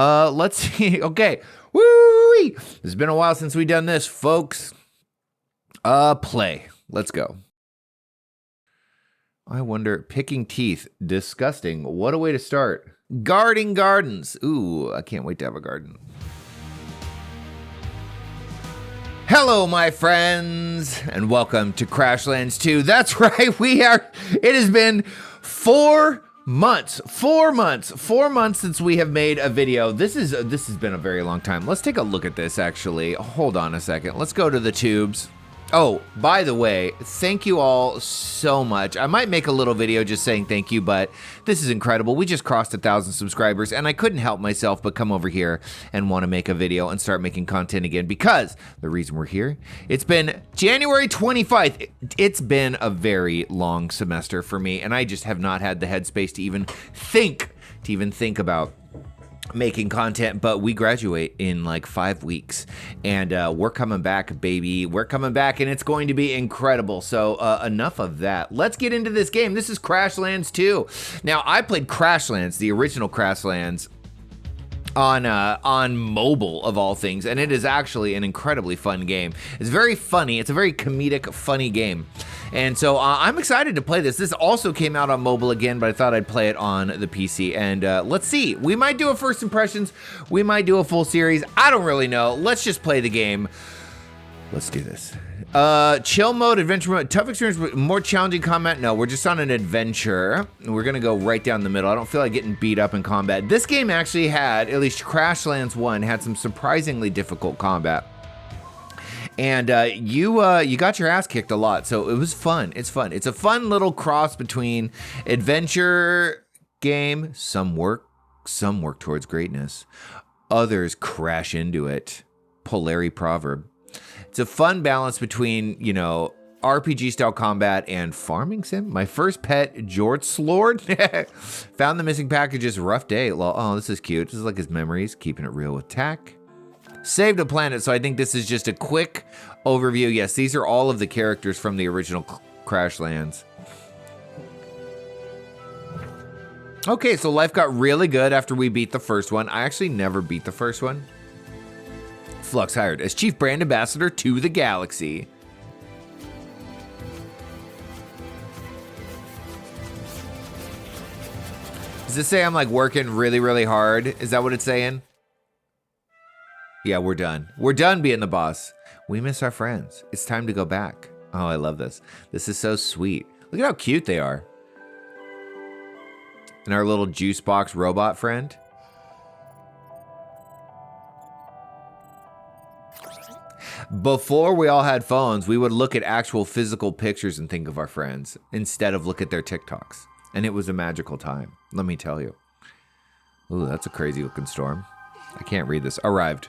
Let's see. Okay. Woo! It's been a while since we done this, folks. Play. Let's go. I wonder, picking teeth. Disgusting. What a way to start. Guarding gardens. Ooh, I can't wait to have a garden. Hello, my friends, and welcome to Crashlands 2. That's right, it has been 4 months. 4 months since we have made a video. This has been a very long time. Let's take a look at this, actually. Hold on a second. Let's go to the tubes. Oh, by the way, thank you all so much. I might make a little video just saying thank you, but this is incredible. We just crossed 1,000 subscribers, and I couldn't help myself but come over here and want to make a video and start making content again, because the reason we're here, it's been January 25th. It's been a very long semester for me, and I just have not had the headspace to even think about making content, but we graduate in like 5 weeks, and we're coming back, baby. We're coming back, and it's going to be incredible. So enough of that. Let's get into this game. This is Crashlands 2. Now, I played Crashlands, the original Crashlands, on mobile of all things, and it is actually an incredibly fun game. It's very funny. It's a very comedic, funny game. And so I'm excited to play this. This also came out on mobile again, but I thought I'd play it on the PC. And let's see. We might do a first impressions. We might do a full series. I don't really know. Let's just play the game. Let's do this. Chill mode, adventure mode, tough experience, more challenging combat. No, we're just on an adventure. We're gonna go right down the middle. I don't feel like getting beat up in combat. This game actually had, at least Crashlands 1, had some surprisingly difficult combat. And you got your ass kicked a lot, so it was fun. It's fun. It's a fun little cross between adventure game. Some work towards greatness. Others crash into it. Polari proverb. It's a fun balance between, you know, RPG style combat and farming sim. My first pet, George Slord. Found the missing packages. Rough day. Oh, this is cute. This is like his memories. Keeping it real with tack. Saved a planet, so I think this is just a quick overview. Yes, these are all of the characters from the original Crashlands. Okay, so life got really good after we beat the first one. I actually never beat the first one. Flux hired as Chief Brand Ambassador to the Galaxy. Does this say I'm like working really, really hard? Is that what it's saying? Yeah, we're done. We're done being the boss. We miss our friends. It's time to go back. Oh, I love this. This is so sweet. Look at how cute they are. And our little juice box robot friend. Before we all had phones, we would look at actual physical pictures and think of our friends instead of look at their TikToks. And it was a magical time, let me tell you. Ooh, that's a crazy looking storm. I can't read this. Arrived.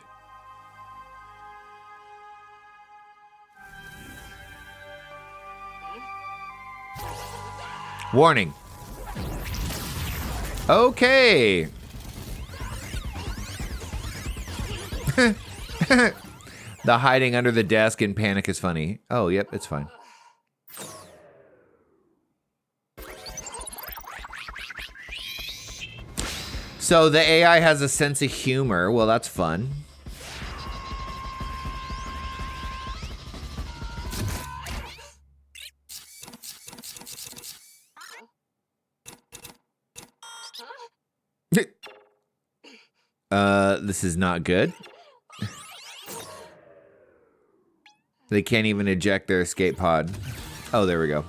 Warning. Okay. The hiding under the desk in panic is funny. Oh, yep, it's fine. So the AI has a sense of humor. Well, that's fun. This is not good. They can't even eject their escape pod. Oh, there we go.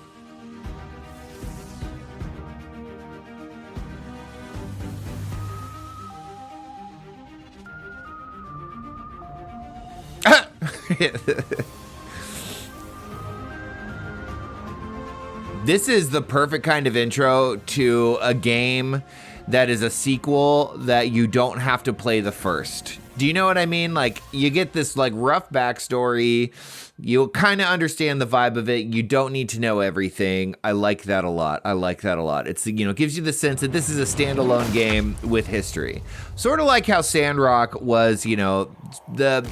This is the perfect kind of intro to a game that is a sequel that you don't have to play the first. Do you know what I mean? Like, you get this like rough backstory. You kind of understand the vibe of it. You don't need to know everything. I like that a lot. I like that a lot. It's, you know, gives you the sense that this is a standalone game with history. Sort of like how Sandrock was, you know, the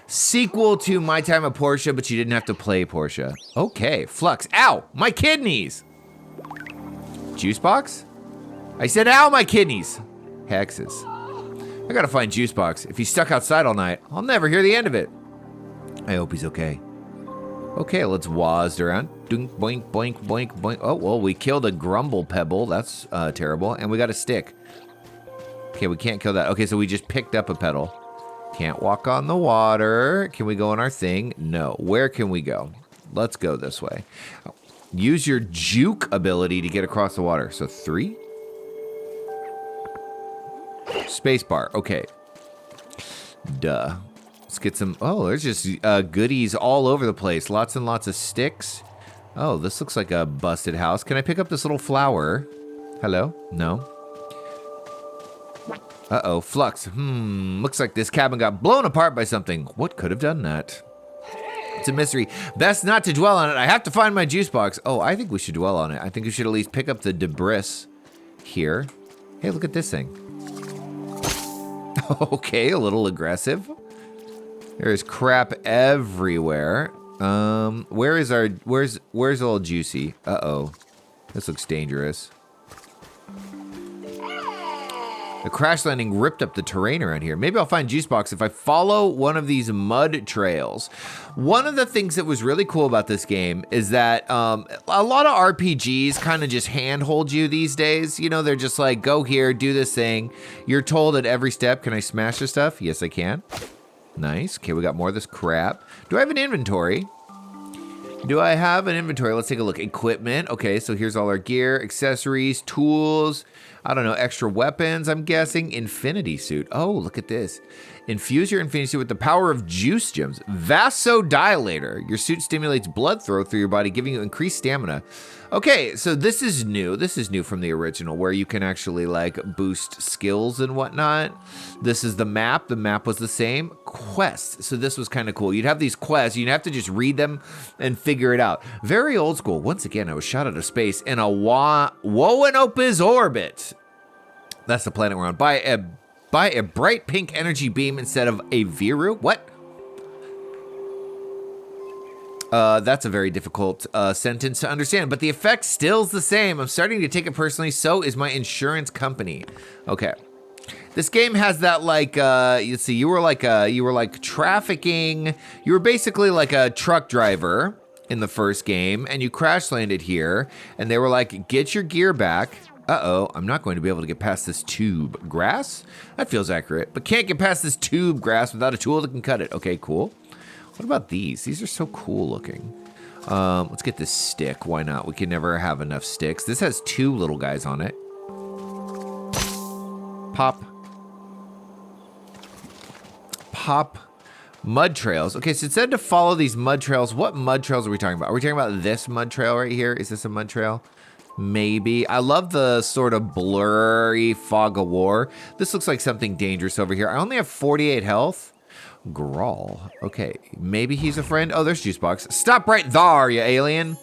sequel to My Time at Portia, but you didn't have to play Portia. Okay, Flux. Ow, my kidneys. Juice box? I said, ow, my kidneys. Hexes. I gotta find Juice Box. If he's stuck outside all night, I'll never hear the end of it. I hope he's okay. Okay, let's wazz around. Dunk, boink, boink, boink, boink. Oh, well, we killed a grumble pebble. That's terrible. And we got a stick. Okay, we can't kill that. Okay, so we just picked up a petal. Can't walk on the water. Can we go on our thing? No. Where can we go? Let's go this way. Use your juke ability to get across the water. So 3. Spacebar. Okay. Duh. Let's get some... Oh, there's just goodies all over the place. Lots and lots of sticks. Oh, this looks like a busted house. Can I pick up this little flower? Hello? No. Uh-oh, Flux. Looks like this cabin got blown apart by something. What could have done that? It's a mystery. Best not to dwell on it. I have to find my juice box. Oh, I think we should dwell on it. I think we should at least pick up the debris here. Hey, look at this thing. Okay, a little aggressive. There's crap everywhere. Where's old Juicy? Uh-oh. This looks dangerous. The crash landing ripped up the terrain around here. Maybe I'll find Juice Box if I follow one of these mud trails. One of the things that was really cool about this game is that a lot of RPGs kind of just handhold you these days. You know, they're just like, go here, do this thing. You're told at every step, can I smash this stuff? Yes, I can. Nice. Okay, we got more of this crap. Do I have an inventory? Do I have an inventory? Let's take a look. Equipment. Okay, so here's all our gear, accessories, tools. I don't know, extra weapons, I'm guessing. Infinity suit. Oh, look at this. Infuse your infinity suit with the power of juice gems. Vasodilator. Your suit stimulates blood flow through your body, giving you increased stamina. Okay, so this is new. This is new from the original, where you can actually, like, boost skills and whatnot. This is the map. The map was the same. Quests. So this was kind of cool. You'd have these quests. You'd have to just read them and figure it out. Very old school. Once again, I was shot out of space in a Woanop's orbit. That's the planet we're on. By a bright pink energy beam instead of a Viru. What? That's a very difficult sentence to understand, but the effect still's the same. I'm starting to take it personally. So is my insurance company. Okay. This game has that, like, you see, you were like trafficking. You were basically like a truck driver in the first game, and you crash landed here, and they were like, get your gear back. Uh-oh, I'm not going to be able to get past this tube. Grass? That feels accurate, but can't get past this tube grass without a tool that can cut it. Okay, cool. What about these? These are so cool looking. Let's get this stick. Why not? We can never have enough sticks. This has 2 little guys on it. Pop. Pop. Mud trails. Okay, so it said to follow these mud trails. What mud trails are we talking about? Are we talking about this mud trail right here? Is this a mud trail? Maybe. I love the sort of blurry fog of war. This looks like something dangerous over here. I only have 48 health. Graal. Okay, maybe he's a friend. Oh, there's Juice Box. Stop right there, you alien.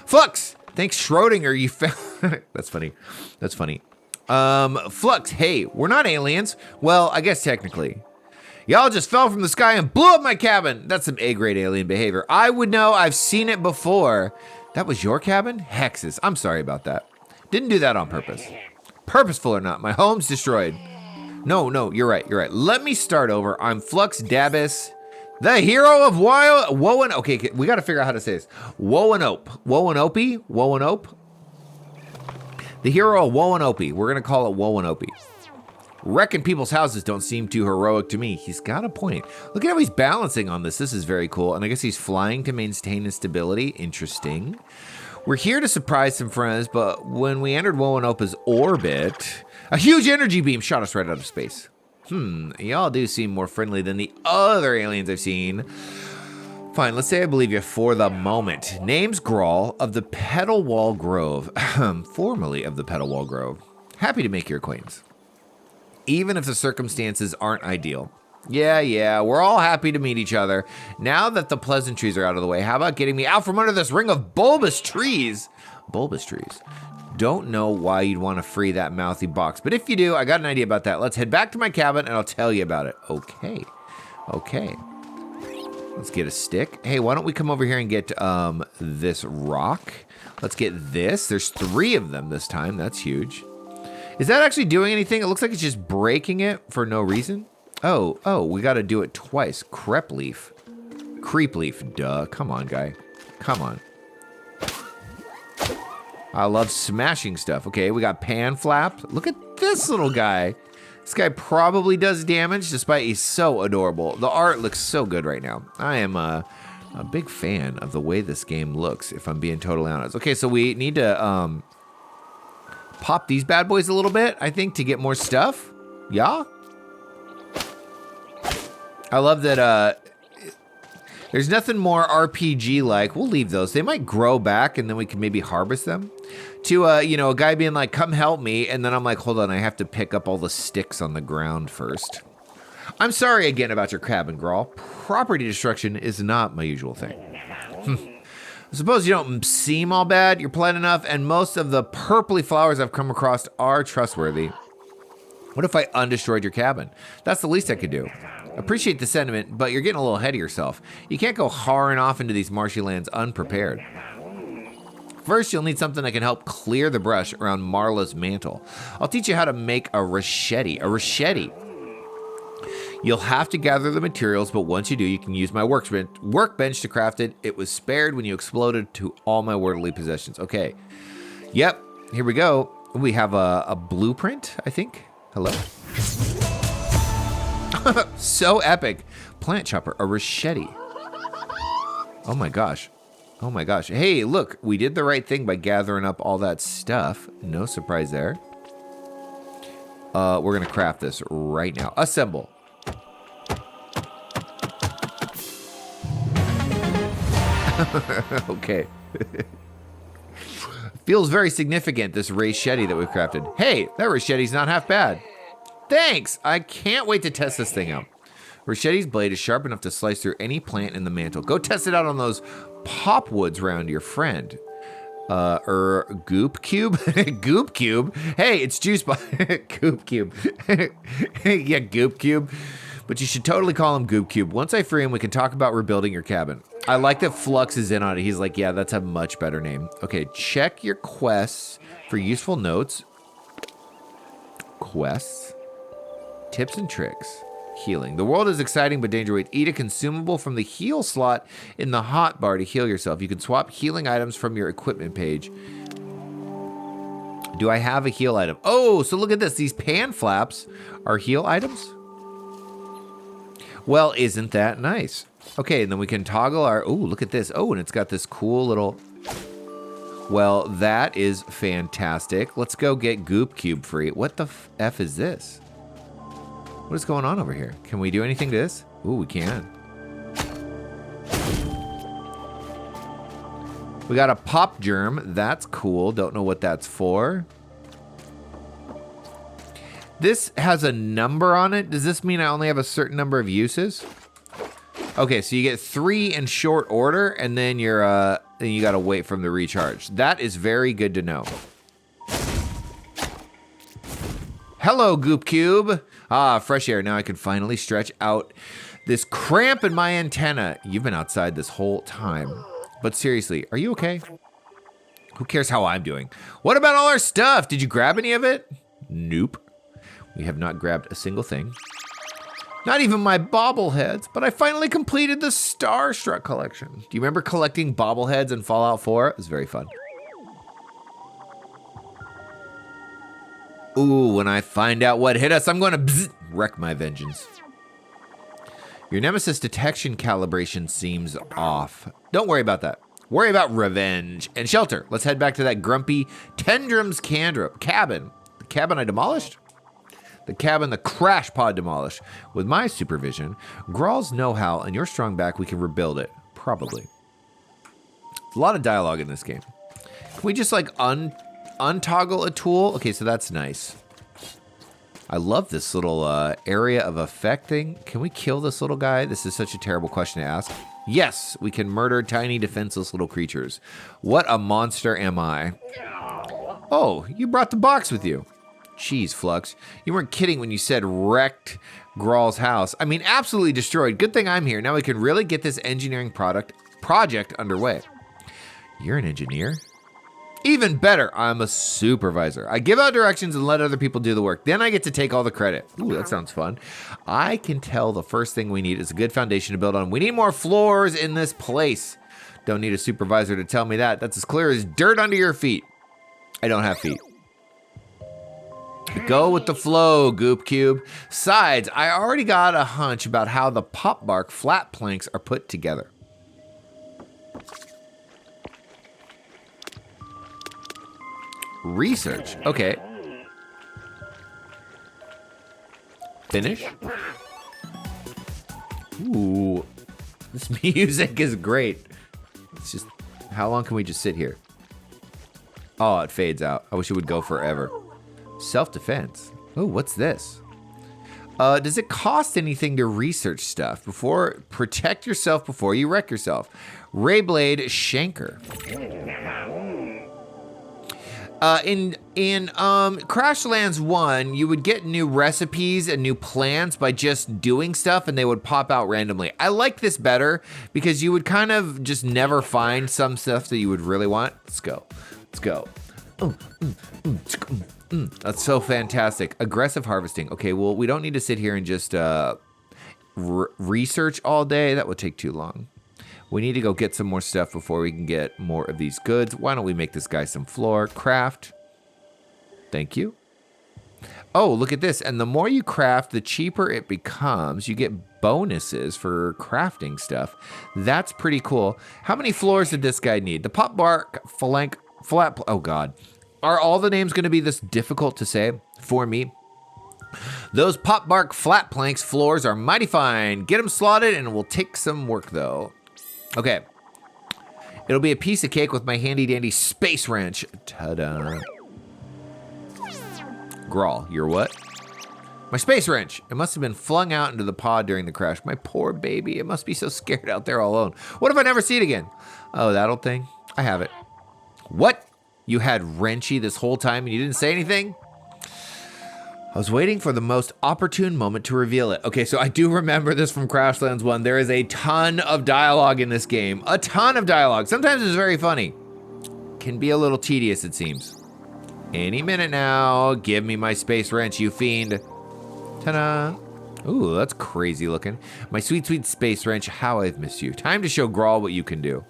Flux. Thanks, Schrodinger. You found... That's funny. That's funny. Flux. Hey, we're not aliens. Well, I guess technically. Y'all just fell from the sky and blew up my cabin. That's some A-grade alien behavior. I would know. I've seen it before. That was your cabin? Hexes. I'm sorry about that. Didn't do that on purpose. Purposeful or not, my home's destroyed. No, you're right. Let me start over. I'm Flux Dabis, the hero of Woan. Okay, we got to figure out how to say this. Woanope. Woanope? The hero of Woanope. We're going to call it Woanope. Wrecking people's houses don't seem too heroic to me. He's got a point. Look at how he's balancing on this. This is very cool. And I guess he's flying to maintain his stability. Interesting. We're here to surprise some friends, but when we entered Woanopa's orbit, a huge energy beam shot us right out of space. Y'all do seem more friendly than the other aliens I've seen. Fine, let's say I believe you for the moment. Name's Graal of the Petalwall Grove. Formerly of the Petalwall Grove. Happy to make your acquaintance. Even if the circumstances aren't ideal. Yeah, we're all happy to meet each other. Now that the pleasantries are out of the way, how about getting me out from under this ring of bulbous trees? Bulbous trees. Don't know why you'd want to free that mouthy box, but if you do, I got an idea about that. Let's head back to my cabin and I'll tell you about it. Okay. Let's get a stick. Hey, why don't we come over here and get this rock? Let's get this. There's 3 of them this time. That's huge. Is that actually doing anything? It looks like it's just breaking it for no reason. Oh, we got to do it twice. Creep leaf. Duh. Come on, guy. Come on. I love smashing stuff. Okay, we got pan flap. Look at this little guy. This guy probably does damage despite he's so adorable. The art looks so good right now. I am a big fan of the way this game looks, if I'm being totally honest. Okay, so we need to pop these bad boys a little bit, I think, to get more stuff. Yeah? I love that there's nothing more RPG-like. We'll leave those. They might grow back, and then we can maybe harvest them. To, you know, a guy being like, come help me, and then I'm like, hold on, I have to pick up all the sticks on the ground first. I'm sorry again about your cabin, Graal. Property destruction is not my usual thing. I suppose you don't seem all bad. You're polite enough, and most of the purpley flowers I've come across are trustworthy. What if I undestroyed your cabin? That's the least I could do. Appreciate the sentiment, but you're getting a little ahead of yourself. You can't go harring off into these marshy lands unprepared. First, you'll need something that can help clear the brush around Marla's mantle. I'll teach you how to make a rachette. A rachette. You'll have to gather the materials, but once you do, you can use my workbench to craft it. It was spared when you exploded to all my worldly possessions. Okay. Yep. Here we go. We have a blueprint, I think. Hello. So epic. Plant chopper, a rachette. Oh my gosh. Oh my gosh. Hey, look, we did the right thing by gathering up all that stuff. No surprise there. We're going to craft this right now. Assemble. Okay. Feels very significant, this rachette that we've crafted. Hey, that rachette's not half bad. Thanks! I can't wait to test this thing out. Rachette's blade is sharp enough to slice through any plant in the mantle. Go test it out on those popwoods around your friend. Goop cube? Goop cube? Hey, it's juice by Goop cube. Yeah, Goop cube. But you should totally call him Goop Cube. Once I free him, we can talk about rebuilding your cabin. I like that Flux is in on it. He's like, yeah, that's a much better name. Okay, check your quests for useful notes. Quests. Tips and tricks. Healing. The world is exciting but dangerous. Eat a consumable from the heal slot in the hot bar to heal yourself. You can swap healing items from your equipment page. Do I have a heal item? Oh, so look at this. These pan flaps are heal items? Well, isn't that nice? Okay, and then we can toggle our... Oh, look at this. Oh, and it's got this cool little... Well, that is fantastic. Let's go get Goop Cube free. What the F is this? What is going on over here? Can we do anything to this? Ooh, we can. We got a pop germ. That's cool. Don't know what that's for. This has a number on it. Does this mean I only have a certain number of uses? Okay, so you get 3 in short order, and then then you gotta wait for them to recharge. That is very good to know. Hello, Goop Cube. Ah, fresh air. Now I can finally stretch out this cramp in my antenna. You've been outside this whole time. But seriously, are you okay? Who cares how I'm doing? What about all our stuff? Did you grab any of it? Nope. We have not grabbed a single thing. Not even my bobbleheads, but I finally completed the Starstruck collection. Do you remember collecting bobbleheads in Fallout 4? It was very fun. Ooh, when I find out what hit us, I'm going to wreck my vengeance. Your nemesis detection calibration seems off. Don't worry about that. Worry about revenge and shelter. Let's head back to that grumpy Tendrum's cabin. The cabin I demolished? The cabin the crash pod demolished. With my supervision, Graal's know-how, and your strong back, we can rebuild it. Probably. A lot of dialogue in this game. Can we just like untoggle a tool? Okay, so that's nice. I love this little area of effect thing. Can we kill this little guy? This is such a terrible question to ask. Yes, we can murder tiny defenseless little creatures. What a monster am I? Oh, you brought the box with you. Jeez, Flux. You weren't kidding when you said wrecked Graal's house. I mean, absolutely destroyed. Good thing I'm here. Now we can really get this engineering project underway. You're an engineer? Even better, I'm a supervisor. I give out directions and let other people do the work. Then I get to take all the credit. Ooh, that sounds fun. I can tell the first thing we need is a good foundation to build on. We need more floors in this place. Don't need a supervisor to tell me that. That's as clear as dirt under your feet. I don't have feet. Go with the flow, Goop Cube. Sides, I already got a hunch about how the pop bark flat planks are put together. Research. Okay. Finish. Ooh. This music is great. It's just, how long can we just sit here? Oh, it fades out. I wish it would go forever. Self-defense. Oh, what's this? Does it cost anything to research stuff? Protect yourself before you wreck yourself. Rayblade Shanker. In Crashlands 1, you would get new recipes and new plans by just doing stuff, and they would pop out randomly. I like this better because you would kind of just never find some stuff that you would really want. Let's go. Let's go. That's so fantastic. Aggressive harvesting. Okay, well, we don't need to sit here and just research all day. That would take too long. We need to go get some more stuff before we can get more of these goods. Why don't we make this guy some floor? Craft. Thank you. Oh, look at this. And the more you craft, the cheaper it becomes. You get bonuses for crafting stuff. That's pretty cool. How many floors did this guy need? The pop bark flat. Oh, God. Are all the names going to be this difficult to say for me? Those pop bark flat planks floors are mighty fine. Get them slotted and it will take some work, though. Okay. It'll be a piece of cake with my handy-dandy space wrench. Ta-da. Graal, you're what? My space wrench. It must have been flung out into the pod during the crash. My poor baby. It must be so scared out there all alone. What if I never see it again? Oh, that old thing? I have it. What? You had Wrenchy this whole time and you didn't say anything? I was waiting for the most opportune moment to reveal it. Okay, so I do remember this from Crashlands 1. There is a ton of dialogue in this game. A ton of dialogue. Sometimes it's very funny. Can be a little tedious, it seems. Any minute now. Give me my space wrench, you fiend. Ta-da. Ooh, that's crazy looking. My sweet, sweet space wrench. How I've missed you. Time to show Graal what you can do.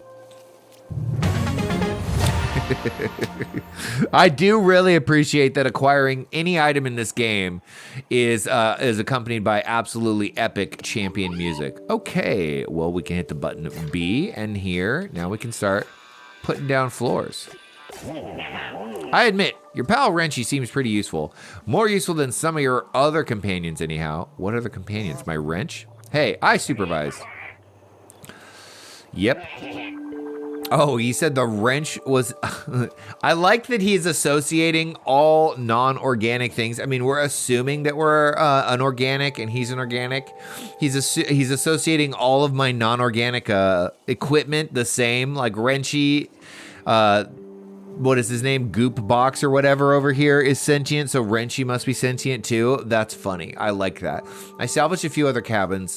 I do really appreciate that acquiring any item in this game is accompanied by absolutely epic champion music. Okay, well, we can hit the button B, and here, now we can start putting down floors. I admit, your pal Wrenchy seems pretty useful. More useful than some of your other companions, anyhow. What other companions? My wrench? Hey, I supervise. Yep. Oh, he said the wrench was... I like that he's associating all non-organic things. I mean, we're assuming that we're an organic and he's an organic. He's associating all of my non-organic equipment the same, like Wrenchy, what is his name? Goop Box or whatever over here is sentient, so Wrenchy must be sentient too. That's funny. I like that. I salvaged a few other cabin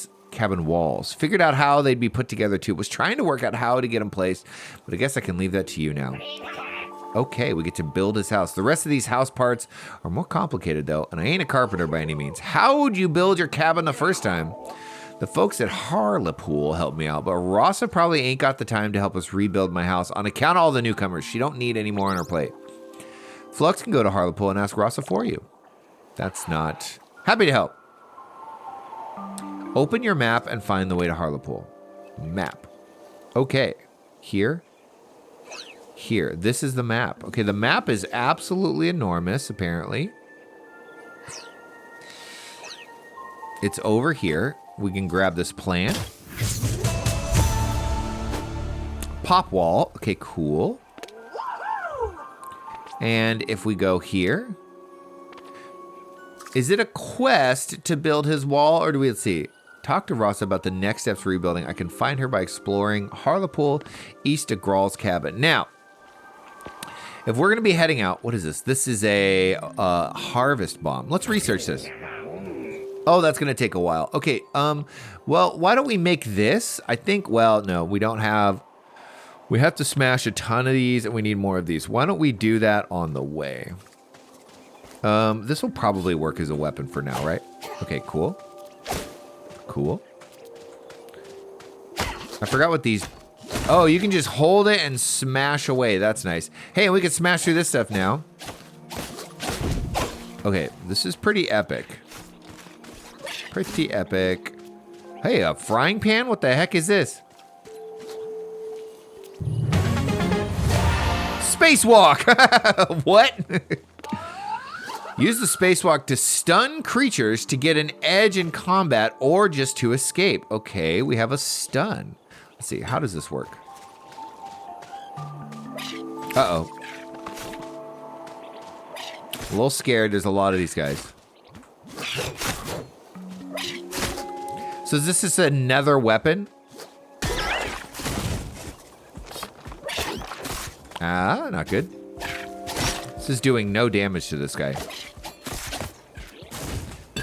walls. Figured out how they'd be put together too. Was trying to work out how to get them placed, but I guess I can leave that to you now. Okay, we get to build his house. The rest of these house parts are more complicated though, and I ain't a carpenter by any means. How would you build your cabin the first time? The folks at Haarlipol helped me out, but Rossa probably ain't got the time to help us rebuild my house on account of all the newcomers. She don't need any more on her plate. Flux can go to Haarlipol and ask Rossa for you. That's not... Happy to help. Open your map and find the way to Haarlipol. Map. Okay. Here. Here. This is the map. Okay, the map is absolutely enormous, apparently. It's over here. We can grab this plant. Pop wall. Okay, cool. And if we go here... Is it a quest to build his wall, or do we... Let's see. Talk to Rossa about the next steps for rebuilding. I can find her by exploring Haarlipol east of Graal's cabin. Now, if we're going to be heading out, what is this? This is a harvest bomb. Let's research this. Oh, that's going to take a while. Okay, well, why don't we make this? I think, well, no, we don't have... We have to smash a ton of these, and we need more of these. Why don't we do that on the way? This will probably work as a weapon for now, right? Okay, cool. Cool. I forgot what these... Oh, you can just hold it and smash away. That's nice. Hey, we can smash through this stuff now. Okay, this is pretty epic. Pretty epic. Hey, a frying pan? What the heck is this? Spacewalk! What? Use the spacewalk to stun creatures to get an edge in combat or just to escape. Okay, we have a stun. Let's see, how does this work? Uh-oh. A little scared, there's a lot of these guys. So is this another weapon? Ah, not good. This is doing no damage to this guy.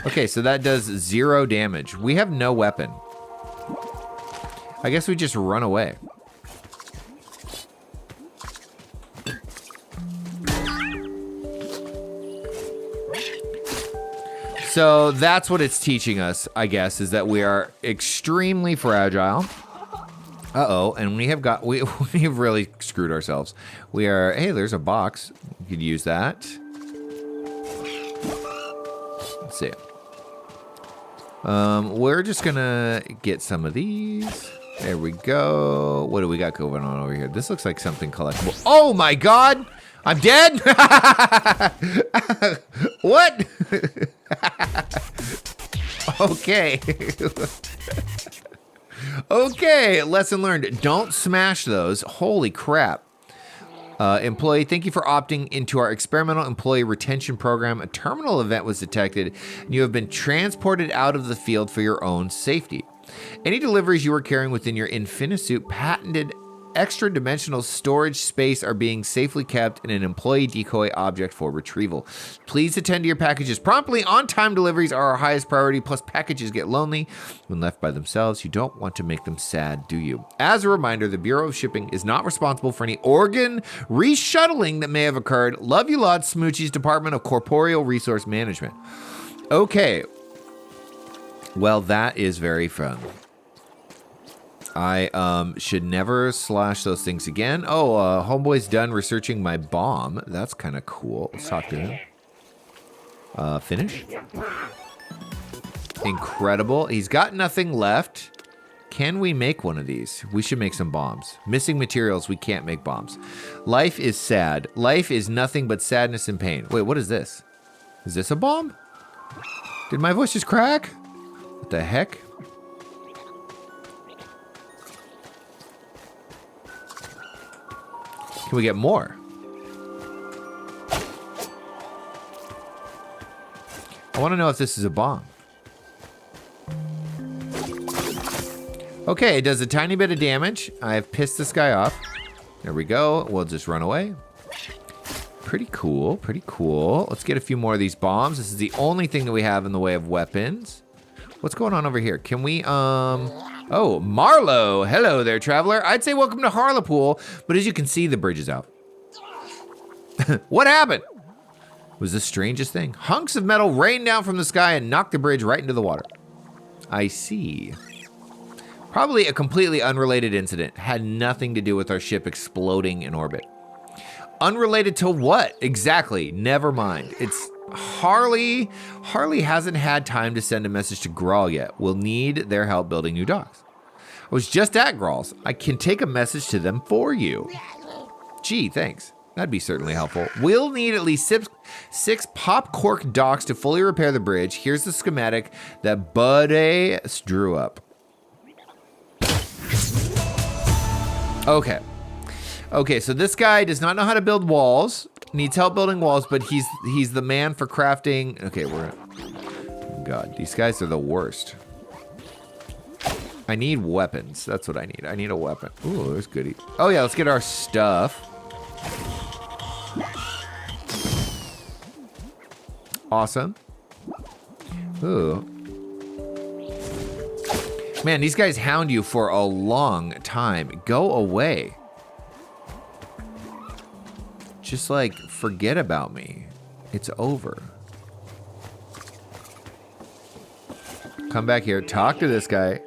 Okay, so that does 0 damage. We have no weapon. I guess we just run away. So that's what it's teaching us, I guess, is that we are extremely fragile. Uh-oh, and we've really screwed ourselves. We are, hey, there's a box. We could use that. Let's see. We're just gonna get some of these. There we go. What do we got going on over here? This looks like something collectible. Oh my God! I'm dead? What? Okay. Okay, lesson learned. Don't smash those. Holy crap. Employee, thank you for opting into our experimental employee retention program. A terminal event was detected, and you have been transported out of the field for your own safety. Any deliveries you are carrying within your Infinisuit patented extra-dimensional storage space are being safely kept in an employee decoy object for retrieval. Please attend to your packages promptly. On-time deliveries are our highest priority, plus packages get lonely when left by themselves. You don't want to make them sad, do you? As a reminder, the Bureau of Shipping is not responsible for any organ reshuttling that may have occurred. Love you lots, Smoochie's Department of Corporeal Resource Management. Okay. Well, that is very fun. I should never slash those things again. Oh, homeboy's done researching my bomb. That's kind of cool. Let's talk to him. Finish. Incredible. He's got nothing left. Can we make one of these? We should make some bombs. Missing materials, we can't make bombs. Life is sad. Life is nothing but sadness and pain. Wait, what is this? Is this a bomb? Did my voice just crack? What the heck? Can we get more? I want to know if this is a bomb. Okay, it does a tiny bit of damage. I've pissed this guy off. There we go. We'll just run away. Pretty cool, pretty cool. Let's get a few more of these bombs. This is the only thing that we have in the way of weapons. What's going on over here? Can we, oh, Marlowe. Hello there, traveler. I'd say welcome to Haarlipol, but as you can see, the bridge is out. What happened? It was the strangest thing. Hunks of metal rained down from the sky and knocked the bridge right into the water. I see. Probably a completely unrelated incident. Had nothing to do with our ship exploding in orbit. Unrelated to what? Exactly. Never mind. It's Harley. Harley hasn't had time to send a message to Graal yet. We'll need their help building new docks. I was just at Graal's. I can take a message to them for you. Gee, thanks. That'd be certainly helpful. We'll need at least six pop cork docks to fully repair the bridge. Here's the schematic that Buddy drew up. Okay. Okay, so this guy does not know how to build walls. Needs help building walls, but he's the man for crafting. Okay, God, these guys are the worst. I need weapons. That's what I need. I need a weapon. Ooh, there's goodie. Oh yeah, let's get our stuff. Awesome. Ooh. Man, these guys hound you for a long time. Go away. just like forget about me. It's over. Come back here. Talk to this guy.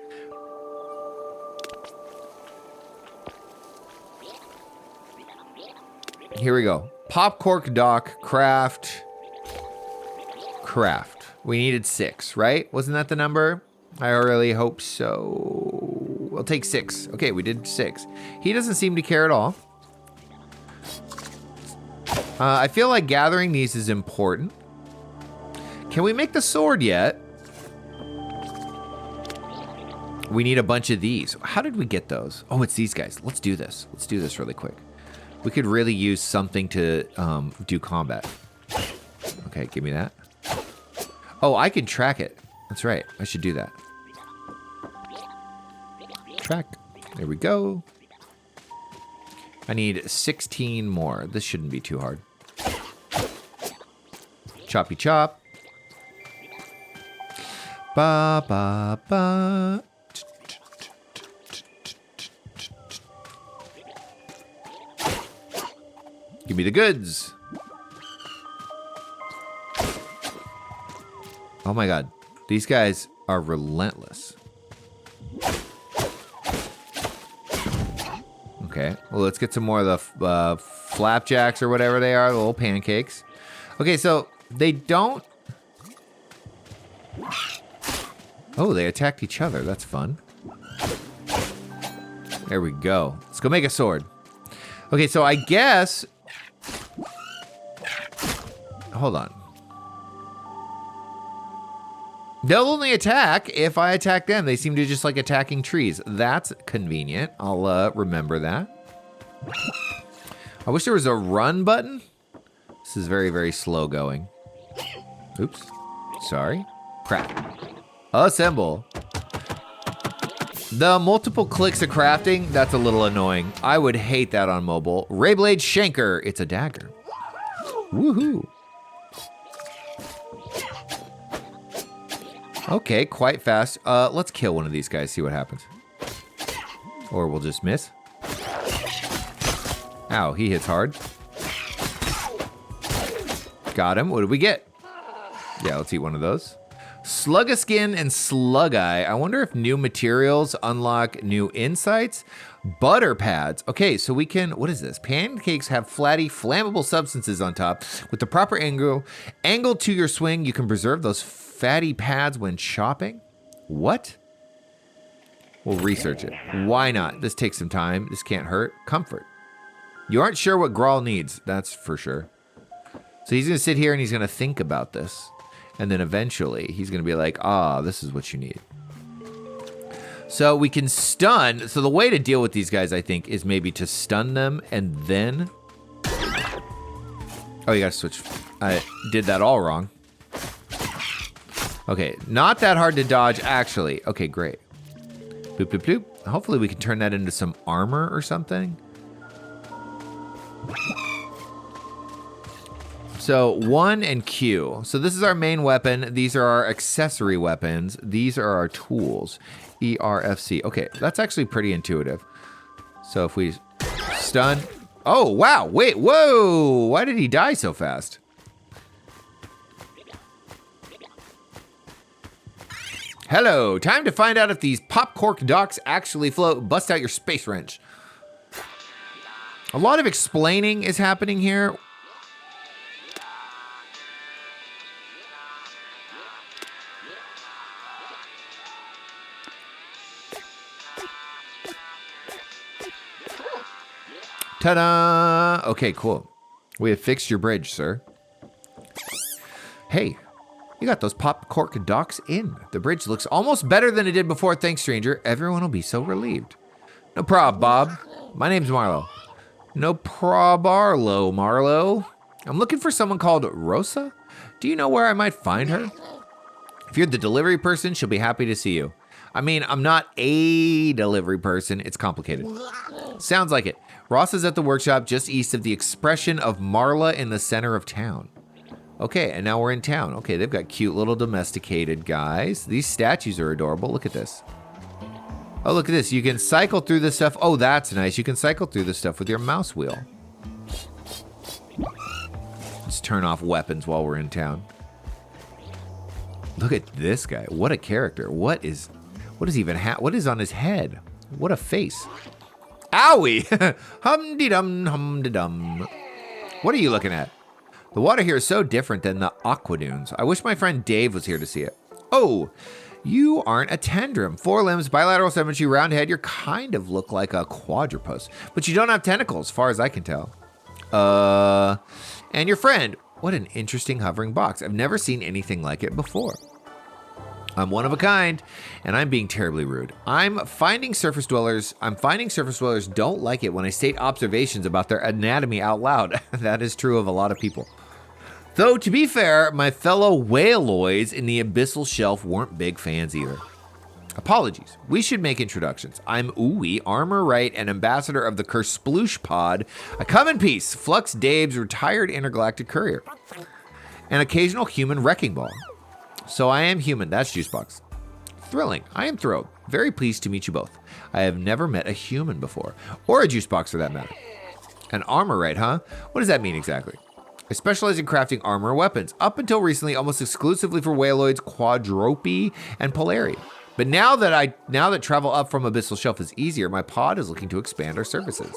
Here we go. Pop cork dock, craft. Craft. We needed 6, right? Wasn't that the number? I really hope so. We'll take 6. Okay, we did 6. He doesn't seem to care at all. I feel like gathering these is important. Can we make the sword yet? We need a bunch of these. How did we get those? Oh, it's these guys. Let's do this. Let's do this really quick. We could really use something to do combat. Okay, give me that. Oh, I can track it. That's right. I should do that. Track. There we go. I need 16 more. This shouldn't be too hard. Choppy chop. Ba ba ba. Give me the goods. Oh my god. These guys are relentless. Okay. Well, let's get some more of the flapjacks or whatever they are, the little pancakes. Okay, so they don't... Oh, they attacked each other. That's fun. There we go. Let's go make a sword. Okay, so I guess... Hold on. They'll only attack if I attack them. They seem to just like attacking trees. That's convenient. I'll remember that. I wish there was a run button. This is very, very slow going. Oops. Sorry. Crap. Assemble. The multiple clicks of crafting, that's a little annoying. I would hate that on mobile. Rayblade Shanker. It's a dagger. Woohoo. Okay, quite fast. Let's kill one of these guys, see what happens. Or we'll just miss. Ow, he hits hard. Got him. What did we get? Yeah, let's eat one of those. Slug-a-skin and Slug-eye. I wonder if new materials unlock new insights. Butter pads. Okay, so we can... What is this? Pancakes have flatty, flammable substances on top. With the proper angle to your swing, you can preserve those fatty pads when chopping. What? We'll research it. Why not? This takes some time. This can't hurt. Comfort. You aren't sure what Graal needs. That's for sure. So he's going to sit here and he's going to think about this. And then eventually he's going to be like, ah, this is what you need. So we can stun. So the way to deal with these guys, I think, is maybe to stun them and then... Oh, you got to switch. I did that all wrong. Okay, not that hard to dodge, actually. Okay, great. Bloop, bloop, bloop. Hopefully we can turn that into some armor or something. So 1 and Q. So this is our main weapon. These are our accessory weapons. These are our tools. E, R, F, C. Okay, that's actually pretty intuitive. So if we stun... Oh, wow. Wait, whoa. Why did he die so fast? Hello. Time to find out if these pop cork docks actually float. Bust out your space wrench. A lot of explaining is happening here. Ta-da! Okay, cool. We have fixed your bridge, sir. Hey, you got those pop cork docks in. The bridge looks almost better than it did before, thanks, stranger. Everyone will be so relieved. No prob, Bob. My name's Marlo. No probarlo, Marlo. I'm looking for someone called Rosa. Do you know where I might find her? If you're the delivery person, she'll be happy to see you. I mean, I'm not a delivery person. It's complicated. Sounds like it. Ross is at the workshop just east of the expression of Marla in the center of town. Okay, and now we're in town. Okay, they've got cute little domesticated guys. These statues are adorable. Look at this. Oh, look at this. You can cycle through this stuff. Oh, that's nice. You can cycle through this stuff with your mouse wheel. Let's turn off weapons while we're in town. Look at this guy. What a character. What is even what is on his head? What a face. Owie! Hum-de-dum, hum-de-dum. What are you looking at? The water here is so different than the aqua dunes. I wish my friend Dave was here to see it. Oh, you aren't a tendrum. 4 limbs, bilateral symmetry, round head. You kind of look like a quadrupus, but you don't have tentacles, as far as I can tell. And your friend. What an interesting hovering box. I've never seen anything like it before. I'm one of a kind, and I'm being terribly rude. I'm finding surface dwellers don't like it when I state observations about their anatomy out loud. That is true of a lot of people. Though, to be fair, my fellow whaleoids in the abyssal shelf weren't big fans either. Apologies. We should make introductions. I'm Ooey, armor right, and ambassador of the Kersploosh pod. I come in peace. Flux Dave's retired intergalactic courier. An occasional human wrecking ball. So I am human. That's Juicebox. Thrilling. I am thrilled. Very pleased to meet you both. I have never met a human before. Or a Juicebox for that matter. An armor right, huh? What does that mean exactly? I specialize in crafting armor and weapons. Up until recently, almost exclusively for whaleoids, quadruped, and polari. But now that travel up from Abyssal Shelf is easier, my pod is looking to expand our services.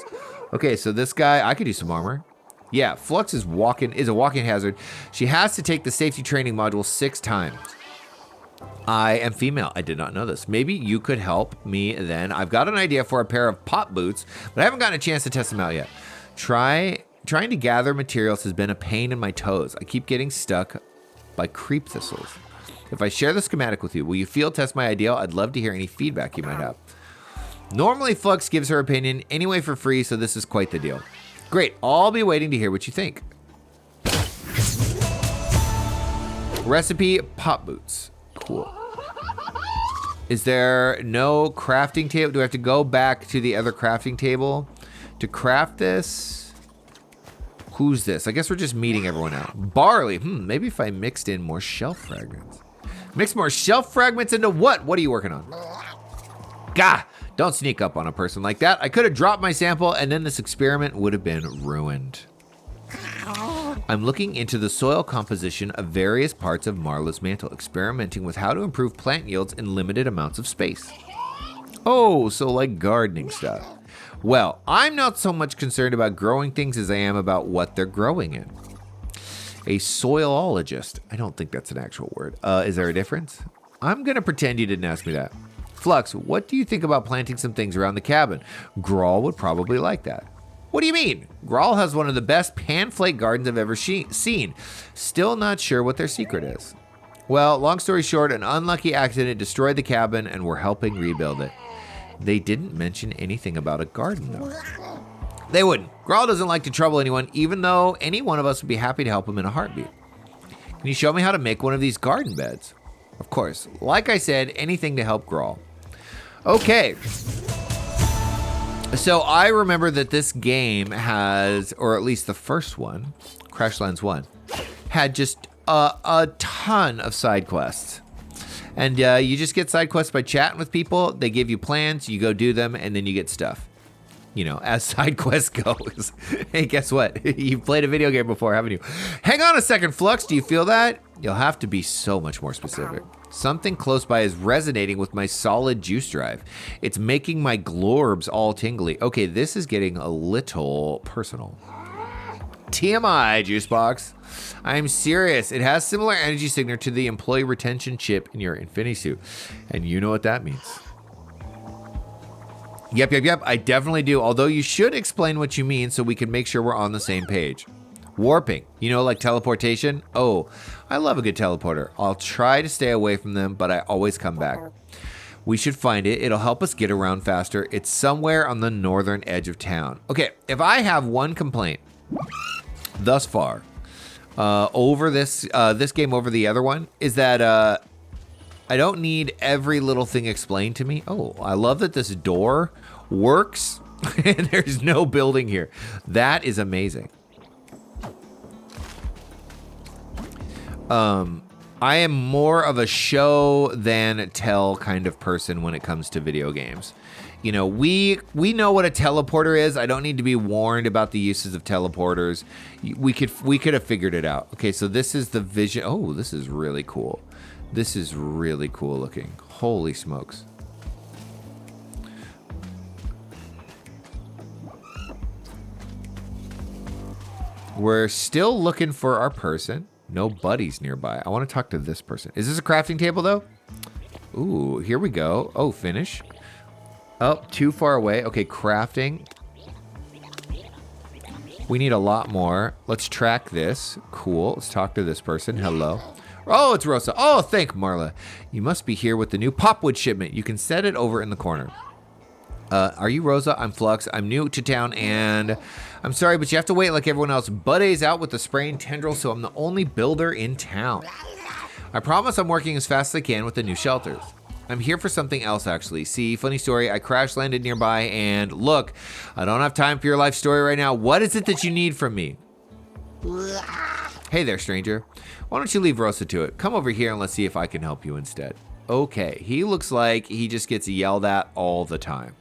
Okay, so this guy, I could use some armor. Yeah, Flux is a walking hazard. She has to take the safety training module 6 times. I am female. I did not know this. Maybe you could help me then. I've got an idea for a pair of pop boots, but I haven't gotten a chance to test them out yet. Trying to gather materials has been a pain in my toes. I keep getting stuck by creep thistles. If I share the schematic with you, will you field test my idea? I'd love to hear any feedback you might have. Normally, Flux gives her opinion anyway for free, so this is quite the deal. Great. I'll be waiting to hear what you think. Recipe, pop boots. Cool. Is there no crafting table? Do I have to go back to the other crafting table to craft this? Who's this? I guess we're just meeting everyone out. Barley. Maybe if I mixed in more shelf fragments. Mix more shelf fragments into what? What are you working on? Gah! Don't sneak up on a person like that. I could have dropped my sample and then this experiment would have been ruined. I'm looking into the soil composition of various parts of Marla's mantle, experimenting with how to improve plant yields in limited amounts of space. Oh, so like gardening stuff. Well, I'm not so much concerned about growing things as I am about what they're growing in. A soilologist. I don't think that's an actual word. Is there a difference? I'm going to pretend you didn't ask me that. Flux, what do you think about planting some things around the cabin? Graal would probably like that. What do you mean? Graal has one of the best pan-flake gardens I've ever seen. Still not sure what their secret is. Well, long story short, an unlucky accident destroyed the cabin and we're helping rebuild it. They didn't mention anything about a garden, though. They wouldn't. Graal doesn't like to trouble anyone, even though any one of us would be happy to help him in a heartbeat. Can you show me how to make one of these garden beds? Of course. Like I said, anything to help Graal. Okay. So I remember that this game has, or at least the first one, Crashlands 1, had just a ton of side quests. And you just get side quests by chatting with people. They give you plans, you go do them, and then you get stuff. You know, as side quests goes. Hey, guess what? You've played a video game before, haven't you? Hang on a second, Flux. Do you feel that? You'll have to be so much more specific. Something close by is resonating with my solid juice drive. It's making my glorbs all tingly. Okay, this is getting a little personal. TMI, Juicebox. I'm serious. It has similar energy signature to the employee retention chip in your Infinity suit. And you know what that means. Yep. I definitely do. Although you should explain what you mean so we can make sure we're on the same page. Warping. You know, like teleportation? Oh, I love a good teleporter. I'll try to stay away from them, but I always come back. We should find it. It'll help us get around faster. It's somewhere on the northern edge of town. Okay, if I have one complaint thus far over this game over the other one, is that I don't need every little thing explained to me. Oh, I love that this door works and there's no building here. That is amazing. I am more of a show than tell kind of person when it comes to video games. You know, we know what a teleporter is. I don't need to be warned about the uses of teleporters. We could have figured it out. Okay, so this is the vision. Oh, this is really cool. This is really cool looking. Holy smokes. We're still looking for our person. No buddies nearby. I want to talk to this person. Is this a crafting table, though? Ooh, here we go. Oh, finish. Oh, too far away. Okay, crafting. We need a lot more. Let's track this. Cool. Let's talk to this person. Hello. Oh, it's Rosa. Oh, thank Marla. You must be here with the new popwood shipment. You can set it over in the corner. Are you Rosa? I'm Flux. I'm new to town, and I'm sorry, but you have to wait like everyone else. Buddy's out with the sprained tendril, so I'm the only builder in town. I promise I'm working as fast as I can with the new shelters. I'm here for something else, actually. See, funny story, I crash landed nearby, and look, I don't have time for your life story right now. What is it that you need from me? Hey there, stranger. Why don't you leave Rosa to it? Come over here and let's see if I can help you instead. Okay, he looks like he just gets yelled at all the time.